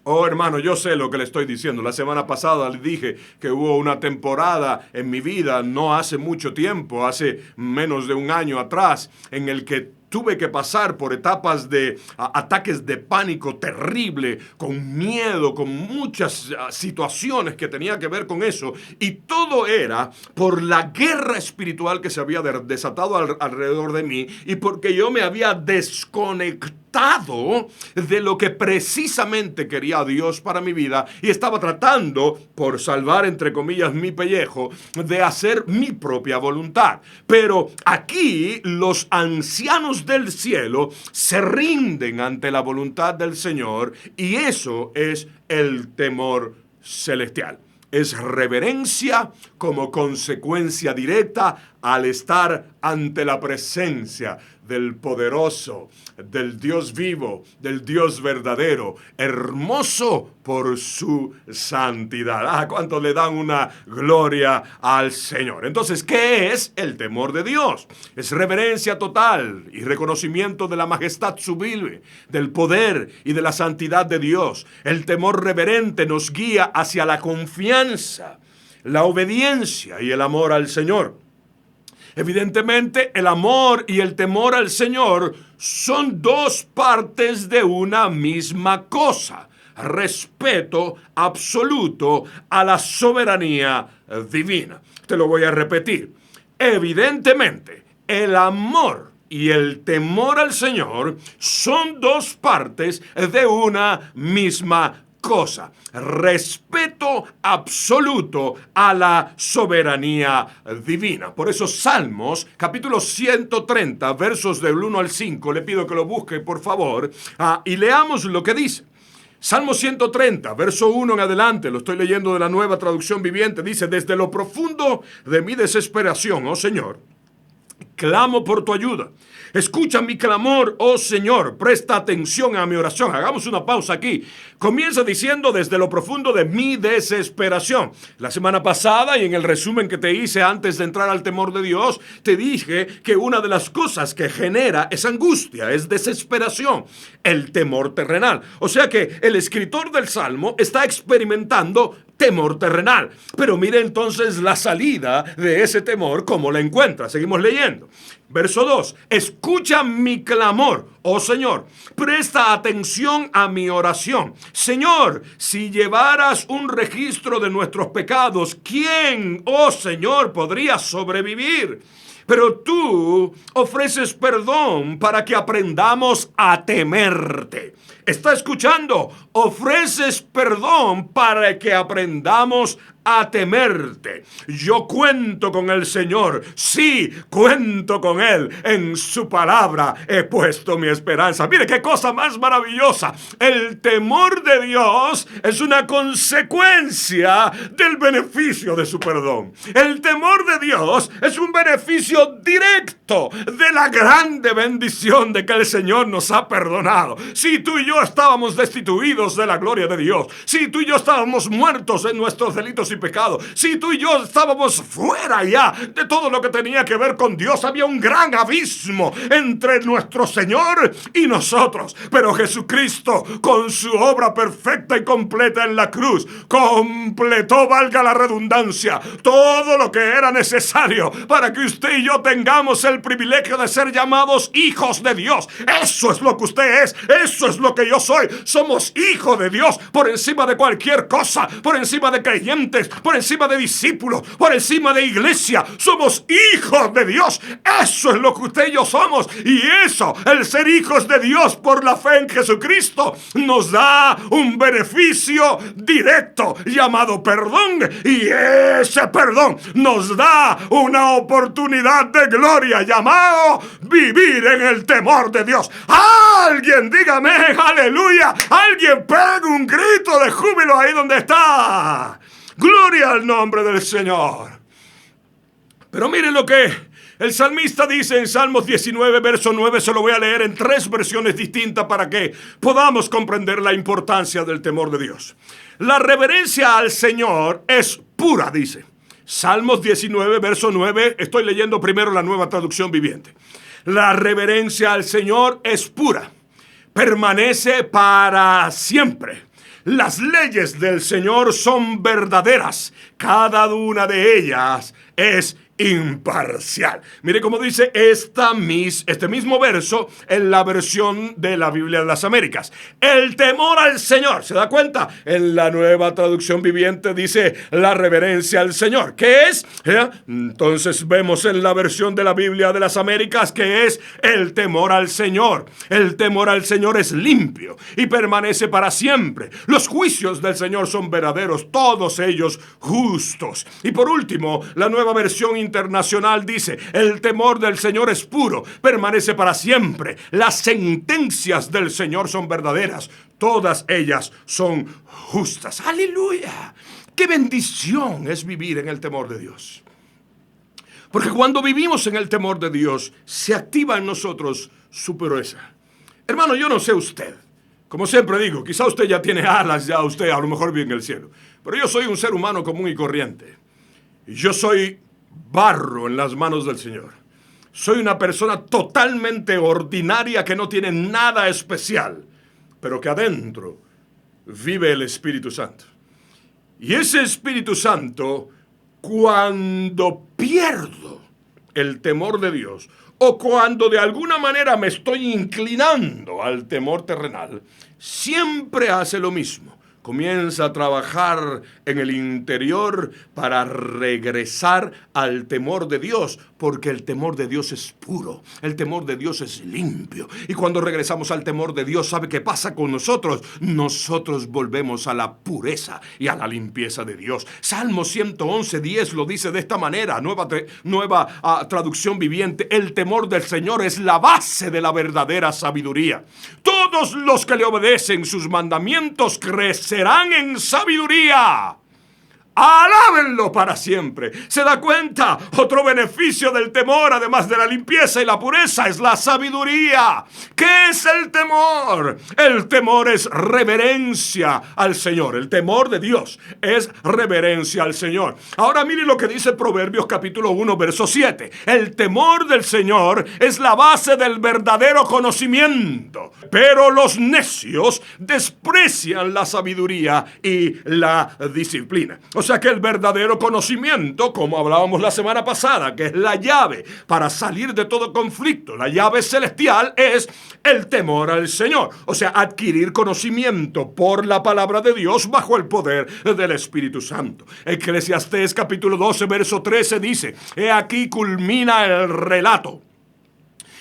Oh, hermano, yo sé lo que le estoy diciendo. La semana pasada le dije que hubo una temporada en mi vida, no hace mucho tiempo, hace menos de un año atrás, en el que tuve que pasar por etapas de ataques de pánico terrible, con miedo, con muchas situaciones que tenía que ver con eso. Y todo era por la guerra espiritual que se había desatado alrededor de mí y porque yo me había desconectado apartado de lo que precisamente quería Dios para mi vida y estaba tratando, por salvar entre comillas mi pellejo, de hacer mi propia voluntad. Pero aquí los ancianos del cielo se rinden ante la voluntad del Señor, y eso es el temor celestial. Es reverencia como consecuencia directa al estar ante la presencia del poderoso, del Dios vivo, del Dios verdadero, hermoso por su santidad. ¿Cuánto le dan una gloria al Señor? Entonces, ¿qué es el temor de Dios? Es reverencia total y reconocimiento de la majestad sublime, del poder y de la santidad de Dios. El temor reverente nos guía hacia la confianza, la obediencia y el amor al Señor. Evidentemente, el amor y el temor al Señor son dos partes de una misma cosa. Respeto absoluto a la soberanía divina. Te lo voy a repetir. Evidentemente, el amor y el temor al Señor son dos partes de una misma cosa. Respeto absoluto a la soberanía divina. Por eso Salmos, capítulo 130, versos del 1 al 5, le pido que lo busque, por favor, y leamos lo que dice. Salmo 130, verso 1 en adelante, lo estoy leyendo de la Nueva Traducción Viviente, dice: desde lo profundo de mi desesperación, oh Señor, clamo por tu ayuda. Escucha mi clamor, oh Señor, presta atención a mi oración. Hagamos una pausa aquí. Comienza diciendo: desde lo profundo de mi desesperación. La semana pasada, y en el resumen que te hice antes de entrar al temor de Dios, te dije que una de las cosas que genera es angustia, es desesperación, el temor terrenal. O sea que el escritor del Salmo está experimentando temor terrenal. Pero mire entonces la salida de ese temor, cómo la encuentra. Seguimos leyendo. Verso 2. Escucha mi clamor, oh Señor. Presta atención a mi oración. Señor, si llevaras un registro de nuestros pecados, ¿quién, oh Señor, podría sobrevivir? Pero tú ofreces perdón para que aprendamos a temerte. ¿Está escuchando? Ofreces perdón para que aprendamos a temerte. Yo cuento con el Señor. Sí, cuento con Él. En su palabra he puesto mi esperanza. Mire qué cosa más maravillosa. El temor de Dios es una consecuencia del beneficio de su perdón. El temor de Dios es un beneficio directo de la grande bendición de que el Señor nos ha perdonado. Si tú y yo estábamos destituidos de la gloria de Dios, si tú y yo estábamos muertos en nuestros delitos y pecados, si tú y yo estábamos fuera ya de todo lo que tenía que ver con Dios, había un gran abismo entre nuestro Señor y nosotros. Pero Jesucristo, con su obra perfecta y completa en la cruz, completó, valga la redundancia, todo lo que era necesario para que usted y yo tengamos el privilegio de ser llamados hijos de Dios. Eso es lo que usted es, eso es lo que yo soy. Somos hijos de Dios por encima de cualquier cosa, por encima de creyentes, por encima de discípulos, por encima de iglesia. Somos hijos de Dios. Eso es lo que usted y yo somos. Y eso, el ser hijos de Dios por la fe en Jesucristo, nos da un beneficio directo llamado perdón. Y ese perdón nos da una oportunidad de gloria llamado vivir en el temor de Dios. Alguien dígame aleluya. Alguien pegue un grito de júbilo ahí donde está. Gloria al nombre del Señor. Pero miren lo que el salmista dice en Salmos 19, verso 9. Se lo voy a leer en 3 versiones distintas para que podamos comprender la importancia del temor de Dios. La reverencia al Señor es pura, dice. Salmos 19, verso 9. Estoy leyendo primero la Nueva Traducción Viviente. La reverencia al Señor es pura, permanece para siempre. Las leyes del Señor son verdaderas. Cada una de ellas es imparcial. Mire cómo dice este mismo verso en la versión de la Biblia de las Américas. El temor al Señor. ¿Se da cuenta? En la Nueva Traducción Viviente dice la reverencia al Señor. ¿Qué es? Entonces vemos en la versión de la Biblia de las Américas que es el temor al Señor. El temor al Señor es limpio y permanece para siempre. Los juicios del Señor son verdaderos, todos ellos justos. Y por último, la Nueva Versión Internacional dice, el temor del Señor es puro, permanece para siempre. Las sentencias del Señor son verdaderas, todas ellas son justas. ¡Aleluya! ¡Qué bendición es vivir en el temor de Dios! Porque cuando vivimos en el temor de Dios, se activa en nosotros su pureza. Hermano, yo no sé usted. Como siempre digo, quizá usted ya tiene alas, ya usted a lo mejor vive en el cielo. Pero yo soy un ser humano común y corriente. Y yo soy barro en las manos del Señor. Soy una persona totalmente ordinaria que no tiene nada especial, pero que adentro vive el Espíritu Santo. Y ese Espíritu Santo, cuando pierdo el temor de Dios, o cuando de alguna manera me estoy inclinando al temor terrenal, siempre hace lo mismo. Comienza a trabajar en el interior para regresar al temor de Dios, porque el temor de Dios es puro, el temor de Dios es limpio. Y cuando regresamos al temor de Dios, ¿sabe qué pasa con nosotros? Nosotros volvemos a la pureza y a la limpieza de Dios. Salmo 111:10 lo dice de esta manera, nueva traducción viviente. El temor del Señor es la base de la verdadera sabiduría. Todos los que le obedecen sus mandamientos crecerán en sabiduría. Alábenlo para siempre. ¿Se da cuenta? Otro beneficio del temor, además de la limpieza y la pureza, es la sabiduría. ¿Qué es el temor? El temor es reverencia al Señor. El temor de Dios es reverencia al Señor. Ahora mire lo que dice Proverbios capítulo 1, verso 7. El temor del Señor es la base del verdadero conocimiento, pero los necios desprecian la sabiduría y la disciplina. O sea que el verdadero conocimiento, como hablábamos la semana pasada, que es la llave para salir de todo conflicto, la llave celestial es el temor al Señor. O sea, adquirir conocimiento por la palabra de Dios bajo el poder del Espíritu Santo. Eclesiastés capítulo 12, verso 13 dice, he aquí culmina el relato.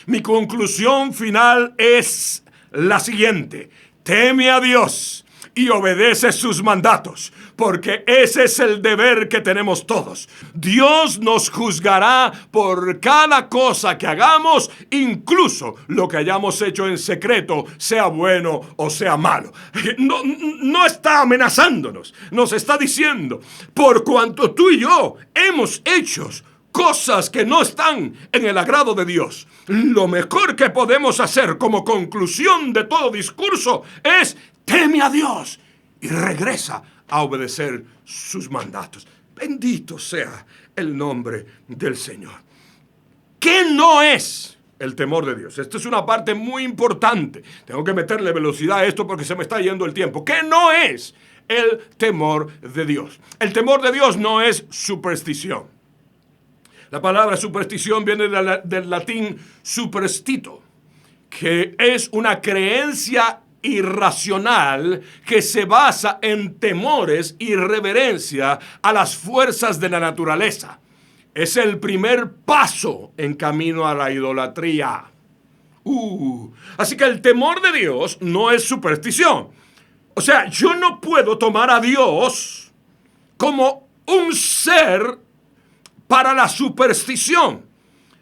Mi conclusión final es la siguiente: teme a Dios y obedece sus mandatos, porque ese es el deber que tenemos todos. Dios nos juzgará por cada cosa que hagamos, incluso lo que hayamos hecho en secreto, sea bueno o sea malo. No está amenazándonos, nos está diciendo, por cuanto tú y yo hemos hecho cosas que no están en el agrado de Dios, lo mejor que podemos hacer como conclusión de todo discurso es: teme a Dios y regresa a obedecer sus mandatos. Bendito sea el nombre del Señor. ¿Qué no es el temor de Dios? Esta es una parte muy importante. Tengo que meterle velocidad a esto porque se me está yendo el tiempo. ¿Qué no es el temor de Dios? El temor de Dios no es superstición. La palabra superstición viene del latín superstito, que es una creencia irracional que se basa en temores y reverencia a las fuerzas de la naturaleza. Es el primer paso en camino a la idolatría. Así que el temor de Dios no es superstición. O sea, yo no puedo tomar a Dios como un ser para la superstición.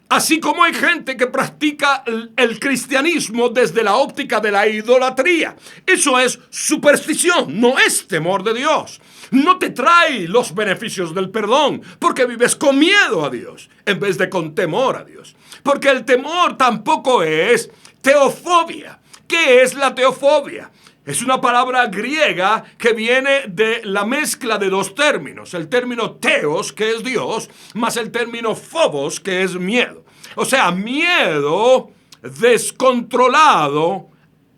Así como hay gente que practica el cristianismo desde la óptica de la idolatría. Eso es superstición, no es temor de Dios. No te trae los beneficios del perdón, porque vives con miedo a Dios en vez de con temor a Dios. Porque el temor tampoco es teofobia. ¿Qué es la teofobia? Es una palabra griega que viene de la mezcla de dos términos. El término teos, que es Dios, más el término phobos, que es miedo. O sea, miedo descontrolado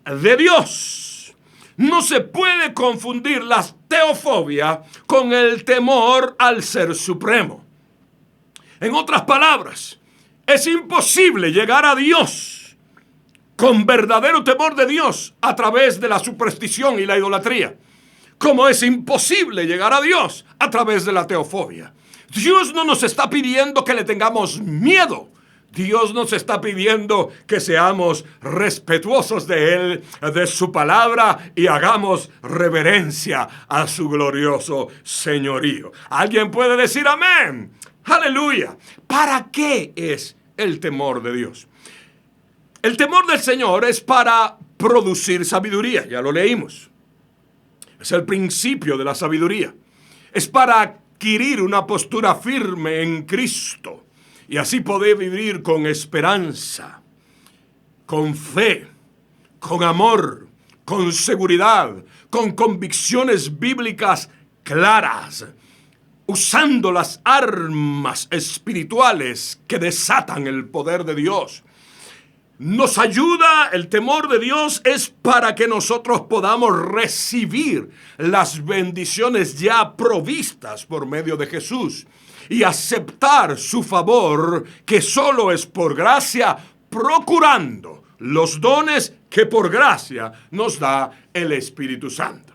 de Dios. No se puede confundir la teofobia con el temor al Ser Supremo. En otras palabras, es imposible llegar a Dios con verdadero temor de Dios a través de la superstición y la idolatría, como es imposible llegar a Dios a través de la teofobia. Dios no nos está pidiendo que le tengamos miedo. Dios nos está pidiendo que seamos respetuosos de Él, de su palabra, y hagamos reverencia a su glorioso señorío. ¿Alguien puede decir amén? ¡Aleluya! ¿Para qué es el temor de Dios? El temor del Señor es para producir sabiduría, ya lo leímos. Es el principio de la sabiduría. Es para adquirir una postura firme en Cristo y así poder vivir con esperanza, con fe, con amor, con seguridad, con convicciones bíblicas claras, usando las armas espirituales que desatan el poder de Dios. Nos ayuda, el temor de Dios es para que nosotros podamos recibir las bendiciones ya provistas por medio de Jesús y aceptar su favor, que solo es por gracia, procurando los dones que por gracia nos da el Espíritu Santo.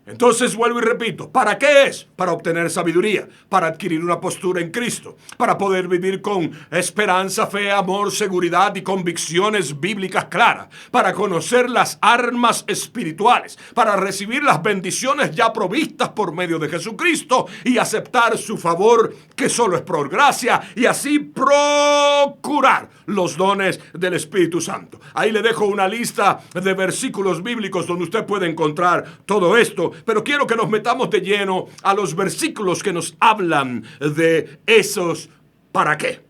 Entonces vuelvo y repito, ¿para qué es? Para obtener sabiduría, para adquirir una postura en Cristo, para poder vivir con esperanza, fe, amor, seguridad y convicciones bíblicas claras, para conocer las armas espirituales, para recibir las bendiciones ya provistas por medio de Jesucristo y aceptar su favor, que solo es por gracia, y así procurar los dones del Espíritu Santo. Ahí le dejo una lista de versículos bíblicos donde usted puede encontrar todo esto. Pero quiero que nos metamos de lleno a los versículos que nos hablan de esos ¿para qué?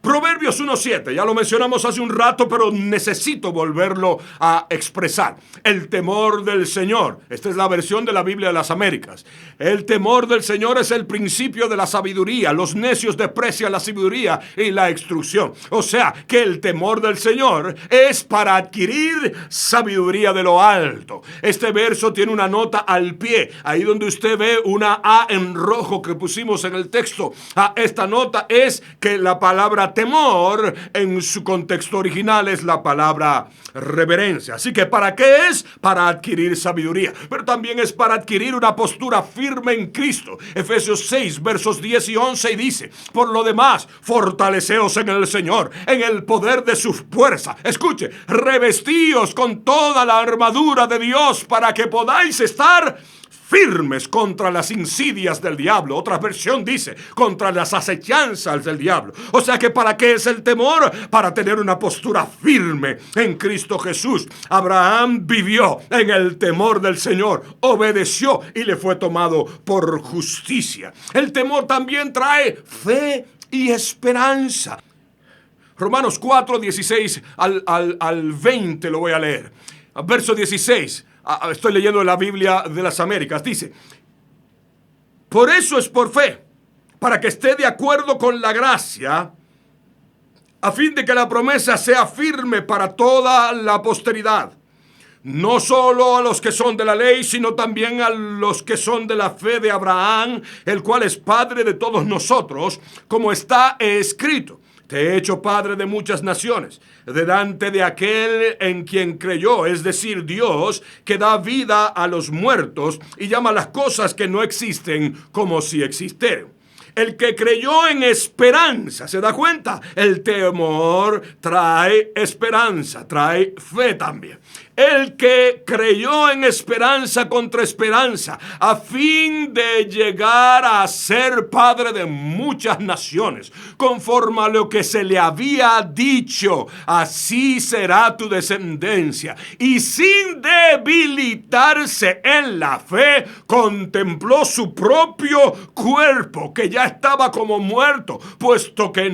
Proverbios 1:7, ya lo mencionamos hace un rato, pero necesito volverlo a expresar. El temor del Señor. Esta es la versión de la Biblia de las Américas. El temor del Señor es el principio de la sabiduría. Los necios desprecian la sabiduría y la instrucción. O sea, que el temor del Señor es para adquirir sabiduría de lo alto. Este verso tiene una nota al pie. Ahí donde usted ve una A en rojo que pusimos en el texto. Esta nota es que la palabra temor en su contexto original es la palabra reverencia. Así que ¿para qué es? Para adquirir sabiduría, pero también es para adquirir una postura firme en Cristo. Efesios 6 versos 10 y 11 y dice: por lo demás, fortaleceos en el Señor, en el poder de su fuerza. Escuche, revestíos con toda la armadura de Dios para que podáis estar firmes contra las insidias del diablo. Otra versión dice, contra las acechanzas del diablo. O sea que ¿para qué es el temor? Para tener una postura firme en Cristo Jesús. Abraham vivió en el temor del Señor, obedeció y le fue tomado por justicia. El temor también trae fe y esperanza. Romanos 4, 16 al 20 lo voy a leer. Verso 16. Estoy leyendo la Biblia de las Américas. Dice: por eso es por fe, para que esté de acuerdo con la gracia, a fin de que la promesa sea firme para toda la posteridad, no solo a los que son de la ley, sino también a los que son de la fe de Abraham, el cual es padre de todos nosotros, como está escrito: te he hecho padre de muchas naciones, delante de aquel en quien creyó, es decir, Dios, que da vida a los muertos y llama las cosas que no existen como si existieran. El que creyó en esperanza, ¿se da cuenta? El temor trae esperanza, trae fe también. El que creyó en esperanza contra esperanza, a fin de llegar a ser padre de muchas naciones, conforme a lo que se le había dicho, así será tu descendencia. Y sin debilitarse en la fe, contempló su propio cuerpo, que ya estaba como muerto, puesto que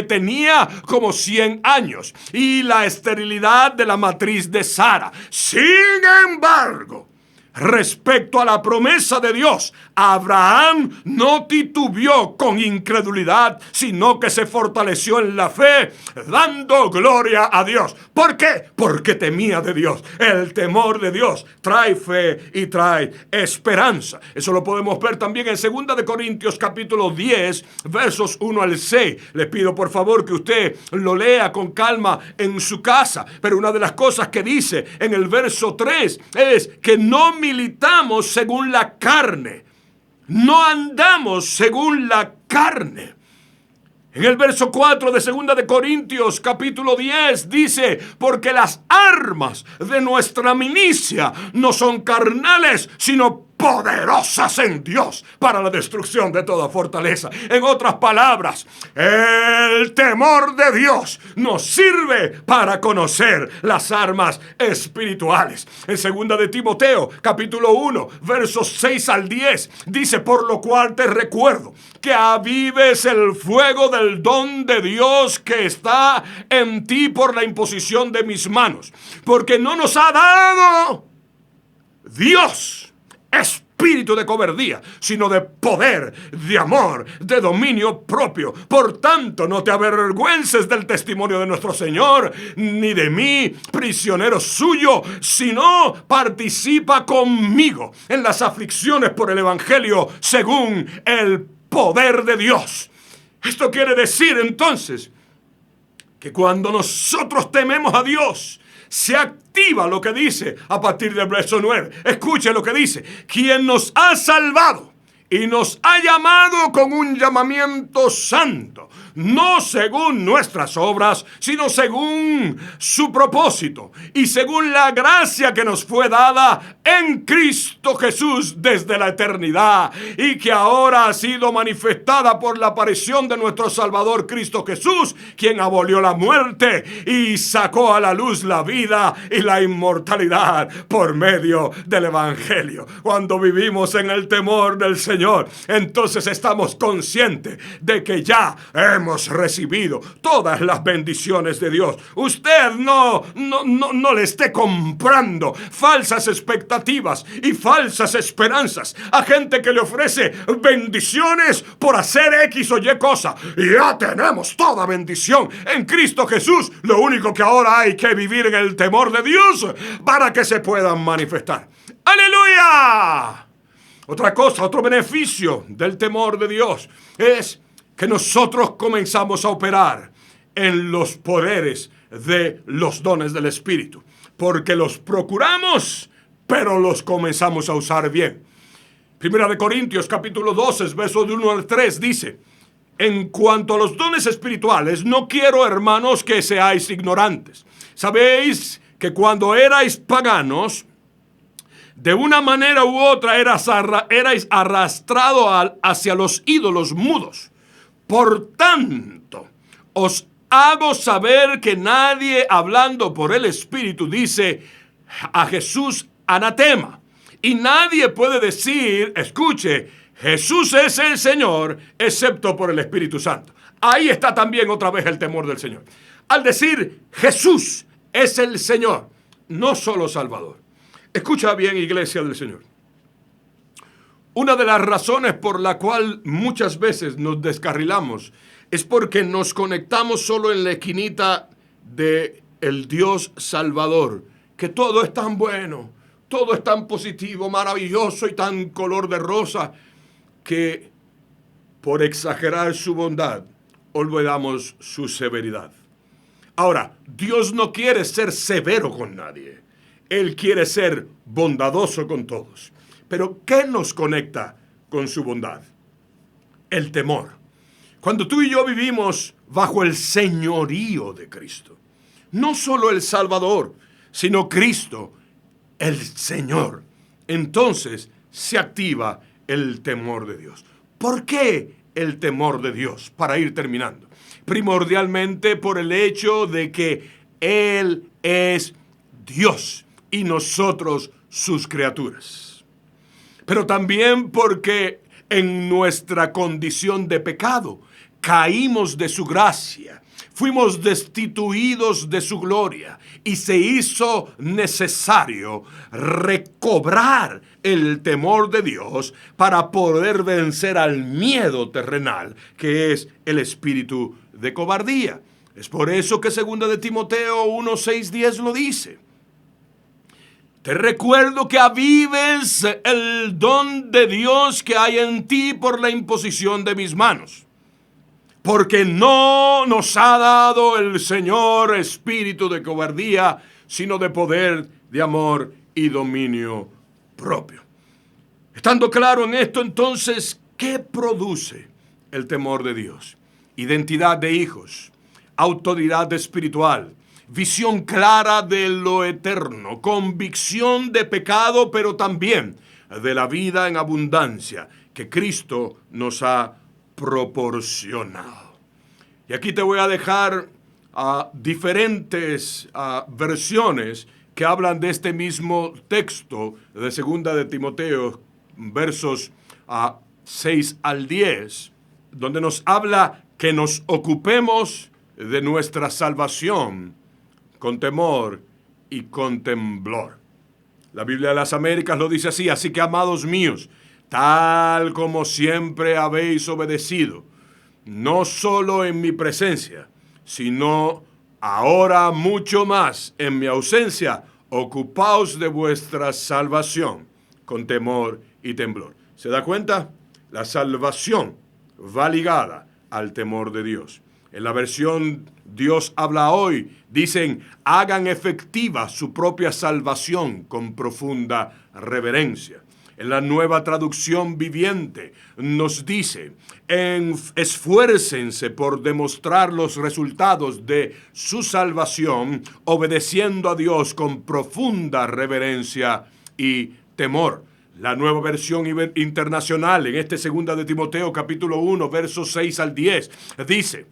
tenía como 100 años, y la esterilidad de la matriz de Sara. Sin embargo, respecto a la promesa de Dios, Abraham no titubeó con incredulidad, sino que se fortaleció en la fe, dando gloria a Dios. ¿Por qué? Porque temía de Dios. El temor de Dios trae fe y trae esperanza. Eso lo podemos ver también en 2 de Corintios capítulo 10, versos 1 al 6. Le pido por favor que usted lo lea con calma en su casa. Pero una de las cosas que dice en el verso 3 es que no militamos según la carne. No andamos según la carne. En el verso 4 de 2 de Corintios capítulo 10 dice: porque las armas de nuestra milicia no son carnales, sino poderosas en Dios para la destrucción de toda fortaleza. En otras palabras, el temor de Dios nos sirve para conocer las armas espirituales. En 2 de Timoteo, capítulo 1, versos 6 al 10, dice: por lo cual te recuerdo que avives el fuego del don de Dios que está en ti por la imposición de mis manos, porque no nos ha dado Dios espíritu de cobardía, sino de poder, de amor, de dominio propio. Por tanto, no te avergüences del testimonio de nuestro Señor, ni de mí, prisionero suyo, sino participa conmigo en las aflicciones por el Evangelio según el poder de Dios. Esto quiere decir entonces que cuando nosotros tememos a Dios, se activa lo que dice a partir del verso 9. Escuche lo que dice: quien nos ha salvado y nos ha llamado con un llamamiento santo, no según nuestras obras, sino según su propósito y según la gracia que nos fue dada en Cristo Jesús desde la eternidad, y que ahora ha sido manifestada por la aparición de nuestro Salvador Cristo Jesús, quien abolió la muerte y sacó a la luz la vida y la inmortalidad por medio del Evangelio. Cuando vivimos en el temor del Señor, entonces estamos conscientes de que ya hemos recibido todas las bendiciones de Dios. Usted no le esté comprando falsas expectativas y falsas esperanzas a gente que le ofrece bendiciones por hacer X o Y cosa. Ya tenemos toda bendición en Cristo Jesús. Lo único que ahora hay que vivir en el temor de Dios para que se puedan manifestar. ¡Aleluya! Otra cosa, otro beneficio del temor de Dios es que nosotros comenzamos a operar en los poderes de los dones del Espíritu, porque los procuramos, pero los comenzamos a usar bien. 1 Corintios capítulo 12, versos de 1 al 3 dice: en cuanto a los dones espirituales, no quiero, hermanos, que seáis ignorantes. Sabéis que cuando erais paganos, de una manera u otra erais arrastrados hacia los ídolos mudos. Por tanto, os hago saber que nadie, hablando por el Espíritu, dice a Jesús anatema. Y nadie puede decir, escuche, Jesús es el Señor, excepto por el Espíritu Santo. Ahí está también otra vez el temor del Señor. Al decir Jesús es el Señor, no solo Salvador. Escucha bien, iglesia del Señor. Una de las razones por la cual muchas veces nos descarrilamos es porque nos conectamos solo en la esquinita de el Dios Salvador, que todo es tan bueno, todo es tan positivo, maravilloso y tan color de rosa, que por exagerar su bondad olvidamos su severidad. Ahora, Dios no quiere ser severo con nadie. Él quiere ser bondadoso con todos. Pero ¿qué nos conecta con su bondad? El temor. Cuando tú y yo vivimos bajo el señorío de Cristo, no solo el Salvador, sino Cristo, el Señor, entonces se activa el temor de Dios. ¿Por qué el temor de Dios? Para ir terminando. Primordialmente por el hecho de que Él es Dios y nosotros sus criaturas. Pero también porque en nuestra condición de pecado caímos de su gracia, fuimos destituidos de su gloria y se hizo necesario recobrar el temor de Dios para poder vencer al miedo terrenal, que es el espíritu de cobardía. Es por eso que 2 de Timoteo 1, 6, 10 lo dice. Te recuerdo que avives el don de Dios que hay en ti por la imposición de mis manos. Porque no nos ha dado el Señor espíritu de cobardía, sino de poder, de amor y dominio propio. Estando claro en esto, entonces, ¿qué produce el temor de Dios? Identidad de hijos, autoridad espiritual, visión clara de lo eterno, convicción de pecado, pero también de la vida en abundancia que Cristo nos ha proporcionado. Y aquí te voy a dejar diferentes versiones que hablan de este mismo texto de 2 de Timoteo, versos 6 al 10, donde nos habla que nos ocupemos de nuestra salvación con temor y con temblor. La Biblia de las Américas lo dice así: así que, amados míos, tal como siempre habéis obedecido, no solo en mi presencia, sino ahora mucho más en mi ausencia, ocupaos de vuestra salvación con temor y temblor. ¿Se da cuenta? La salvación va ligada al temor de Dios. En la versión Dios habla hoy, dicen: hagan efectiva su propia salvación con profunda reverencia. En la Nueva Traducción Viviente nos dice: esfuércense por demostrar los resultados de su salvación, obedeciendo a Dios con profunda reverencia y temor. La Nueva Versión Internacional, en este 2 de Timoteo capítulo 1, versos 6 al 10, dice: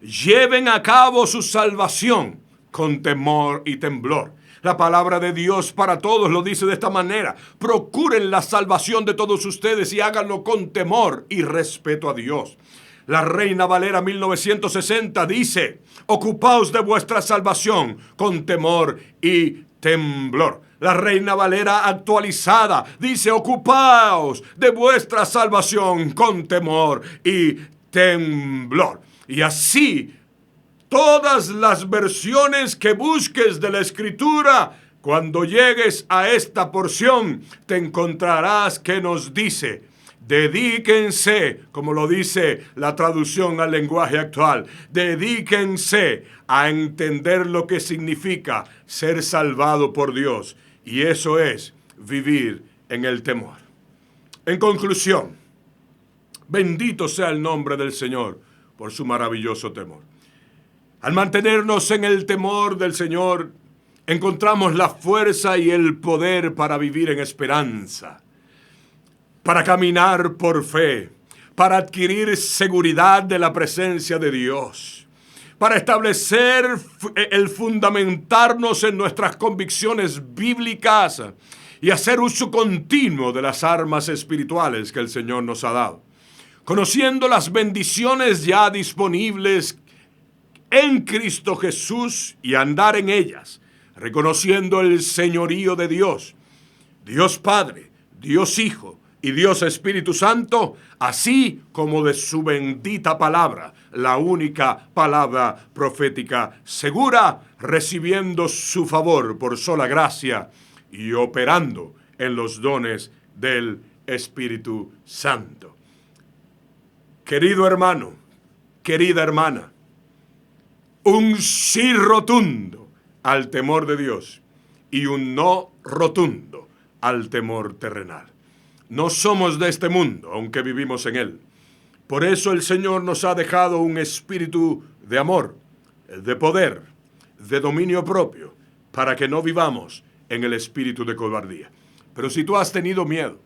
lleven a cabo su salvación con temor y temblor. La palabra de Dios para todos lo dice de esta manera: procuren la salvación de todos ustedes y háganlo con temor y respeto a Dios. La Reina Valera 1960 dice: ocupaos de vuestra salvación con temor y temblor. La Reina Valera actualizada dice: ocupaos de vuestra salvación con temor y temblor. Y así, todas las versiones que busques de la Escritura, cuando llegues a esta porción, te encontrarás que nos dice: dedíquense, como lo dice la traducción al lenguaje actual, dedíquense a entender lo que significa ser salvado por Dios. Y eso es vivir en el temor. En conclusión, bendito sea el nombre del Señor por su maravilloso temor. Al mantenernos en el temor del Señor, encontramos la fuerza y el poder para vivir en esperanza, para caminar por fe, para adquirir seguridad de la presencia de Dios, para establecer el fundamentarnos en nuestras convicciones bíblicas y hacer uso continuo de las armas espirituales que el Señor nos ha dado, conociendo las bendiciones ya disponibles en Cristo Jesús y andar en ellas, reconociendo el señorío de Dios, Dios Padre, Dios Hijo y Dios Espíritu Santo, así como de su bendita palabra, la única palabra profética segura, recibiendo su favor por sola gracia y operando en los dones del Espíritu Santo. Querido hermano, querida hermana, un sí rotundo al temor de Dios y un no rotundo al temor terrenal. No somos de este mundo, aunque vivimos en él. Por eso el Señor nos ha dejado un espíritu de amor, de poder, de dominio propio, para que no vivamos en el espíritu de cobardía. Pero si tú has tenido miedo,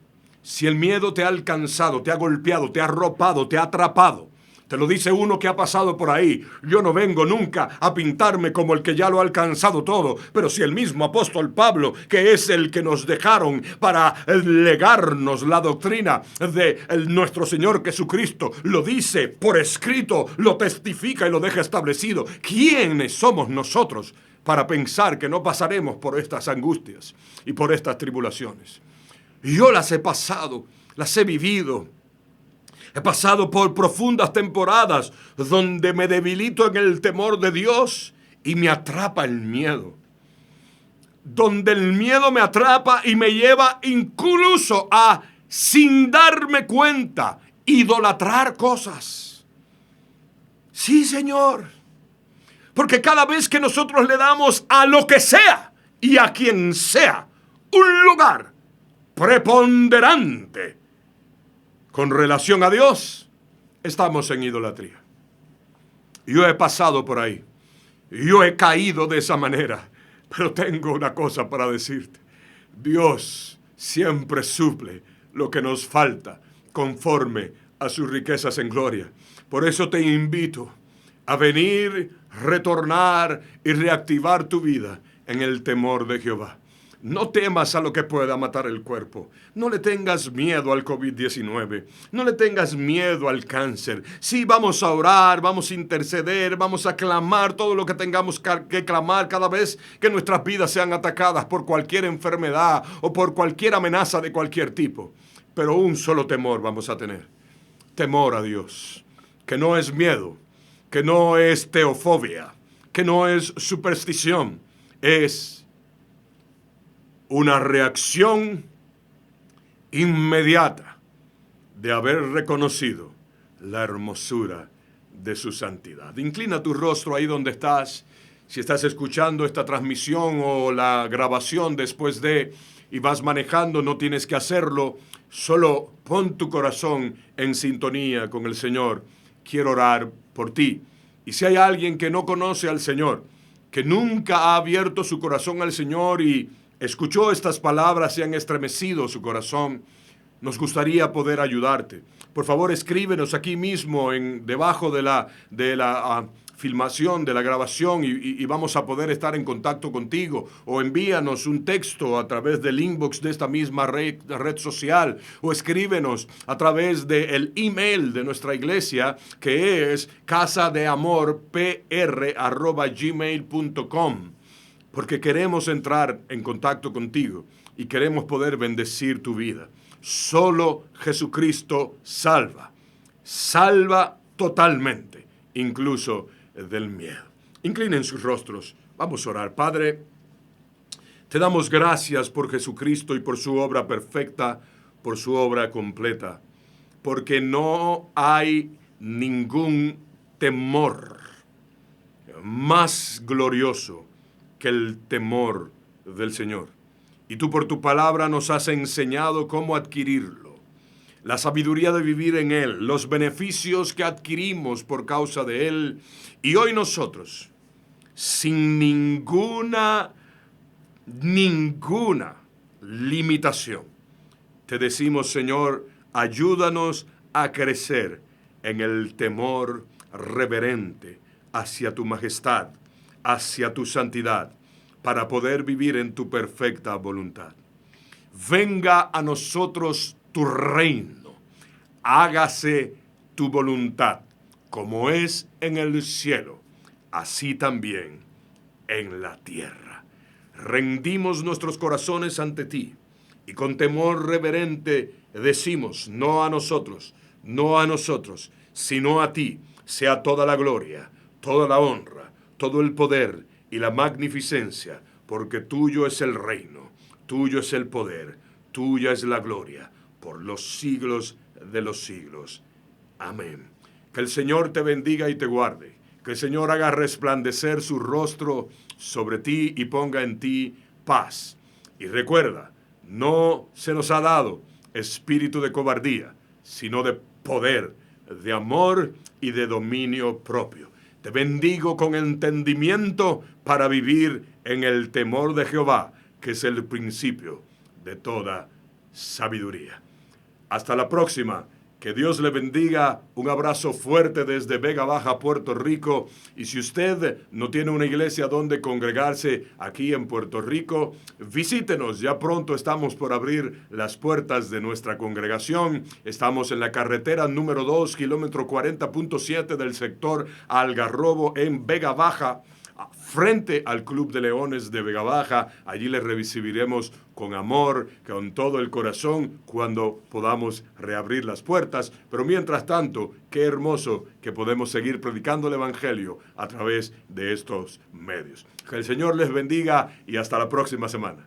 si el miedo te ha alcanzado, te ha golpeado, te ha arropado, te ha atrapado, te Te lo dice uno que ha pasado por ahí. Yo no vengo nunca a pintarme como el que ya lo ha alcanzado todo, pero si el mismo apóstol Pablo, que es el que nos dejaron para legarnos la doctrina de nuestro Señor Jesucristo, lo dice por escrito, lo testifica y lo deja establecido. ¿Quiénes somos nosotros para pensar que no pasaremos por estas angustias y por estas tribulaciones? Yo las he pasado, las he vivido. He pasado por profundas temporadas donde me debilito en el temor de Dios y me atrapa el miedo. Donde el miedo me atrapa y me lleva incluso a, sin darme cuenta, idolatrar cosas. Sí, Señor. Porque cada vez que nosotros le damos a lo que sea y a quien sea un lugar preponderante con relación a Dios, estamos en idolatría. Yo he pasado por ahí. Yo he caído de esa manera. Pero tengo una cosa para decirte. Dios siempre suple lo que nos falta conforme a sus riquezas en gloria. Por eso te invito a venir, retornar y reactivar tu vida en el temor de Jehová. No temas a lo que pueda matar el cuerpo. No le tengas miedo al COVID-19. No le tengas miedo al cáncer. Sí, vamos a orar, vamos a interceder, vamos a clamar todo lo que tengamos que clamar cada vez que nuestras vidas sean atacadas por cualquier enfermedad o por cualquier amenaza de cualquier tipo. Pero un solo temor vamos a tener. Temor a Dios. Que no es miedo, que no es teofobia, que no es superstición. Es una reacción inmediata de haber reconocido la hermosura de su santidad. Inclina tu rostro ahí donde estás. Si estás escuchando esta transmisión o la grabación después y vas manejando, no tienes que hacerlo. Solo pon tu corazón en sintonía con el Señor. Quiero orar por ti. Y si hay alguien que no conoce al Señor, que nunca ha abierto su corazón al Señor y escuchó estas palabras y han estremecido su corazón, nos gustaría poder ayudarte. Por favor, escríbenos aquí mismo debajo de la filmación, de la grabación y vamos a poder estar en contacto contigo. O envíanos un texto a través del inbox de esta misma red social. O escríbenos a través del email de nuestra iglesia, que es casadeamorpr@gmail.com. Porque queremos entrar en contacto contigo y queremos poder bendecir tu vida. Solo Jesucristo salva. Salva totalmente, incluso del miedo. Inclinen sus rostros. Vamos a orar. Padre, te damos gracias por Jesucristo y por su obra perfecta, por su obra completa. Porque no hay ningún temor más glorioso que el temor del Señor. Y tú por tu palabra nos has enseñado cómo adquirirlo. La sabiduría de vivir en Él, los beneficios que adquirimos por causa de Él. Y hoy nosotros, sin ninguna limitación, te decimos, Señor, ayúdanos a crecer en el temor reverente hacia tu majestad, hacia tu santidad, para poder vivir en tu perfecta voluntad. Venga a nosotros tu reino, hágase tu voluntad, como es en el cielo, así también en la tierra. Rendimos nuestros corazones ante ti y con temor reverente decimos, no a nosotros, sino a ti sea toda la gloria, toda la honra, todo el poder y la magnificencia, porque tuyo es el reino, tuyo es el poder, tuya es la gloria, por los siglos de los siglos. Amén. Que el Señor te bendiga y te guarde. Que el Señor haga resplandecer su rostro sobre ti y ponga en ti paz. Y recuerda, no se nos ha dado espíritu de cobardía, sino de poder, de amor y de dominio propio. Te bendigo con entendimiento para vivir en el temor de Jehová, que es el principio de toda sabiduría. Hasta la próxima. Que Dios le bendiga. Un abrazo fuerte desde Vega Baja, Puerto Rico. Y si usted no tiene una iglesia donde congregarse aquí en Puerto Rico, visítenos. Ya pronto estamos por abrir las puertas de nuestra congregación. Estamos en la carretera número 2, kilómetro 40.7 del sector Algarrobo en Vega Baja, frente al Club de Leones de Vega Baja. Allí les recibiremos con amor, con todo el corazón, cuando podamos reabrir las puertas. Pero mientras tanto, qué hermoso que podemos seguir predicando el Evangelio a través de estos medios. Que el Señor les bendiga y hasta la próxima semana.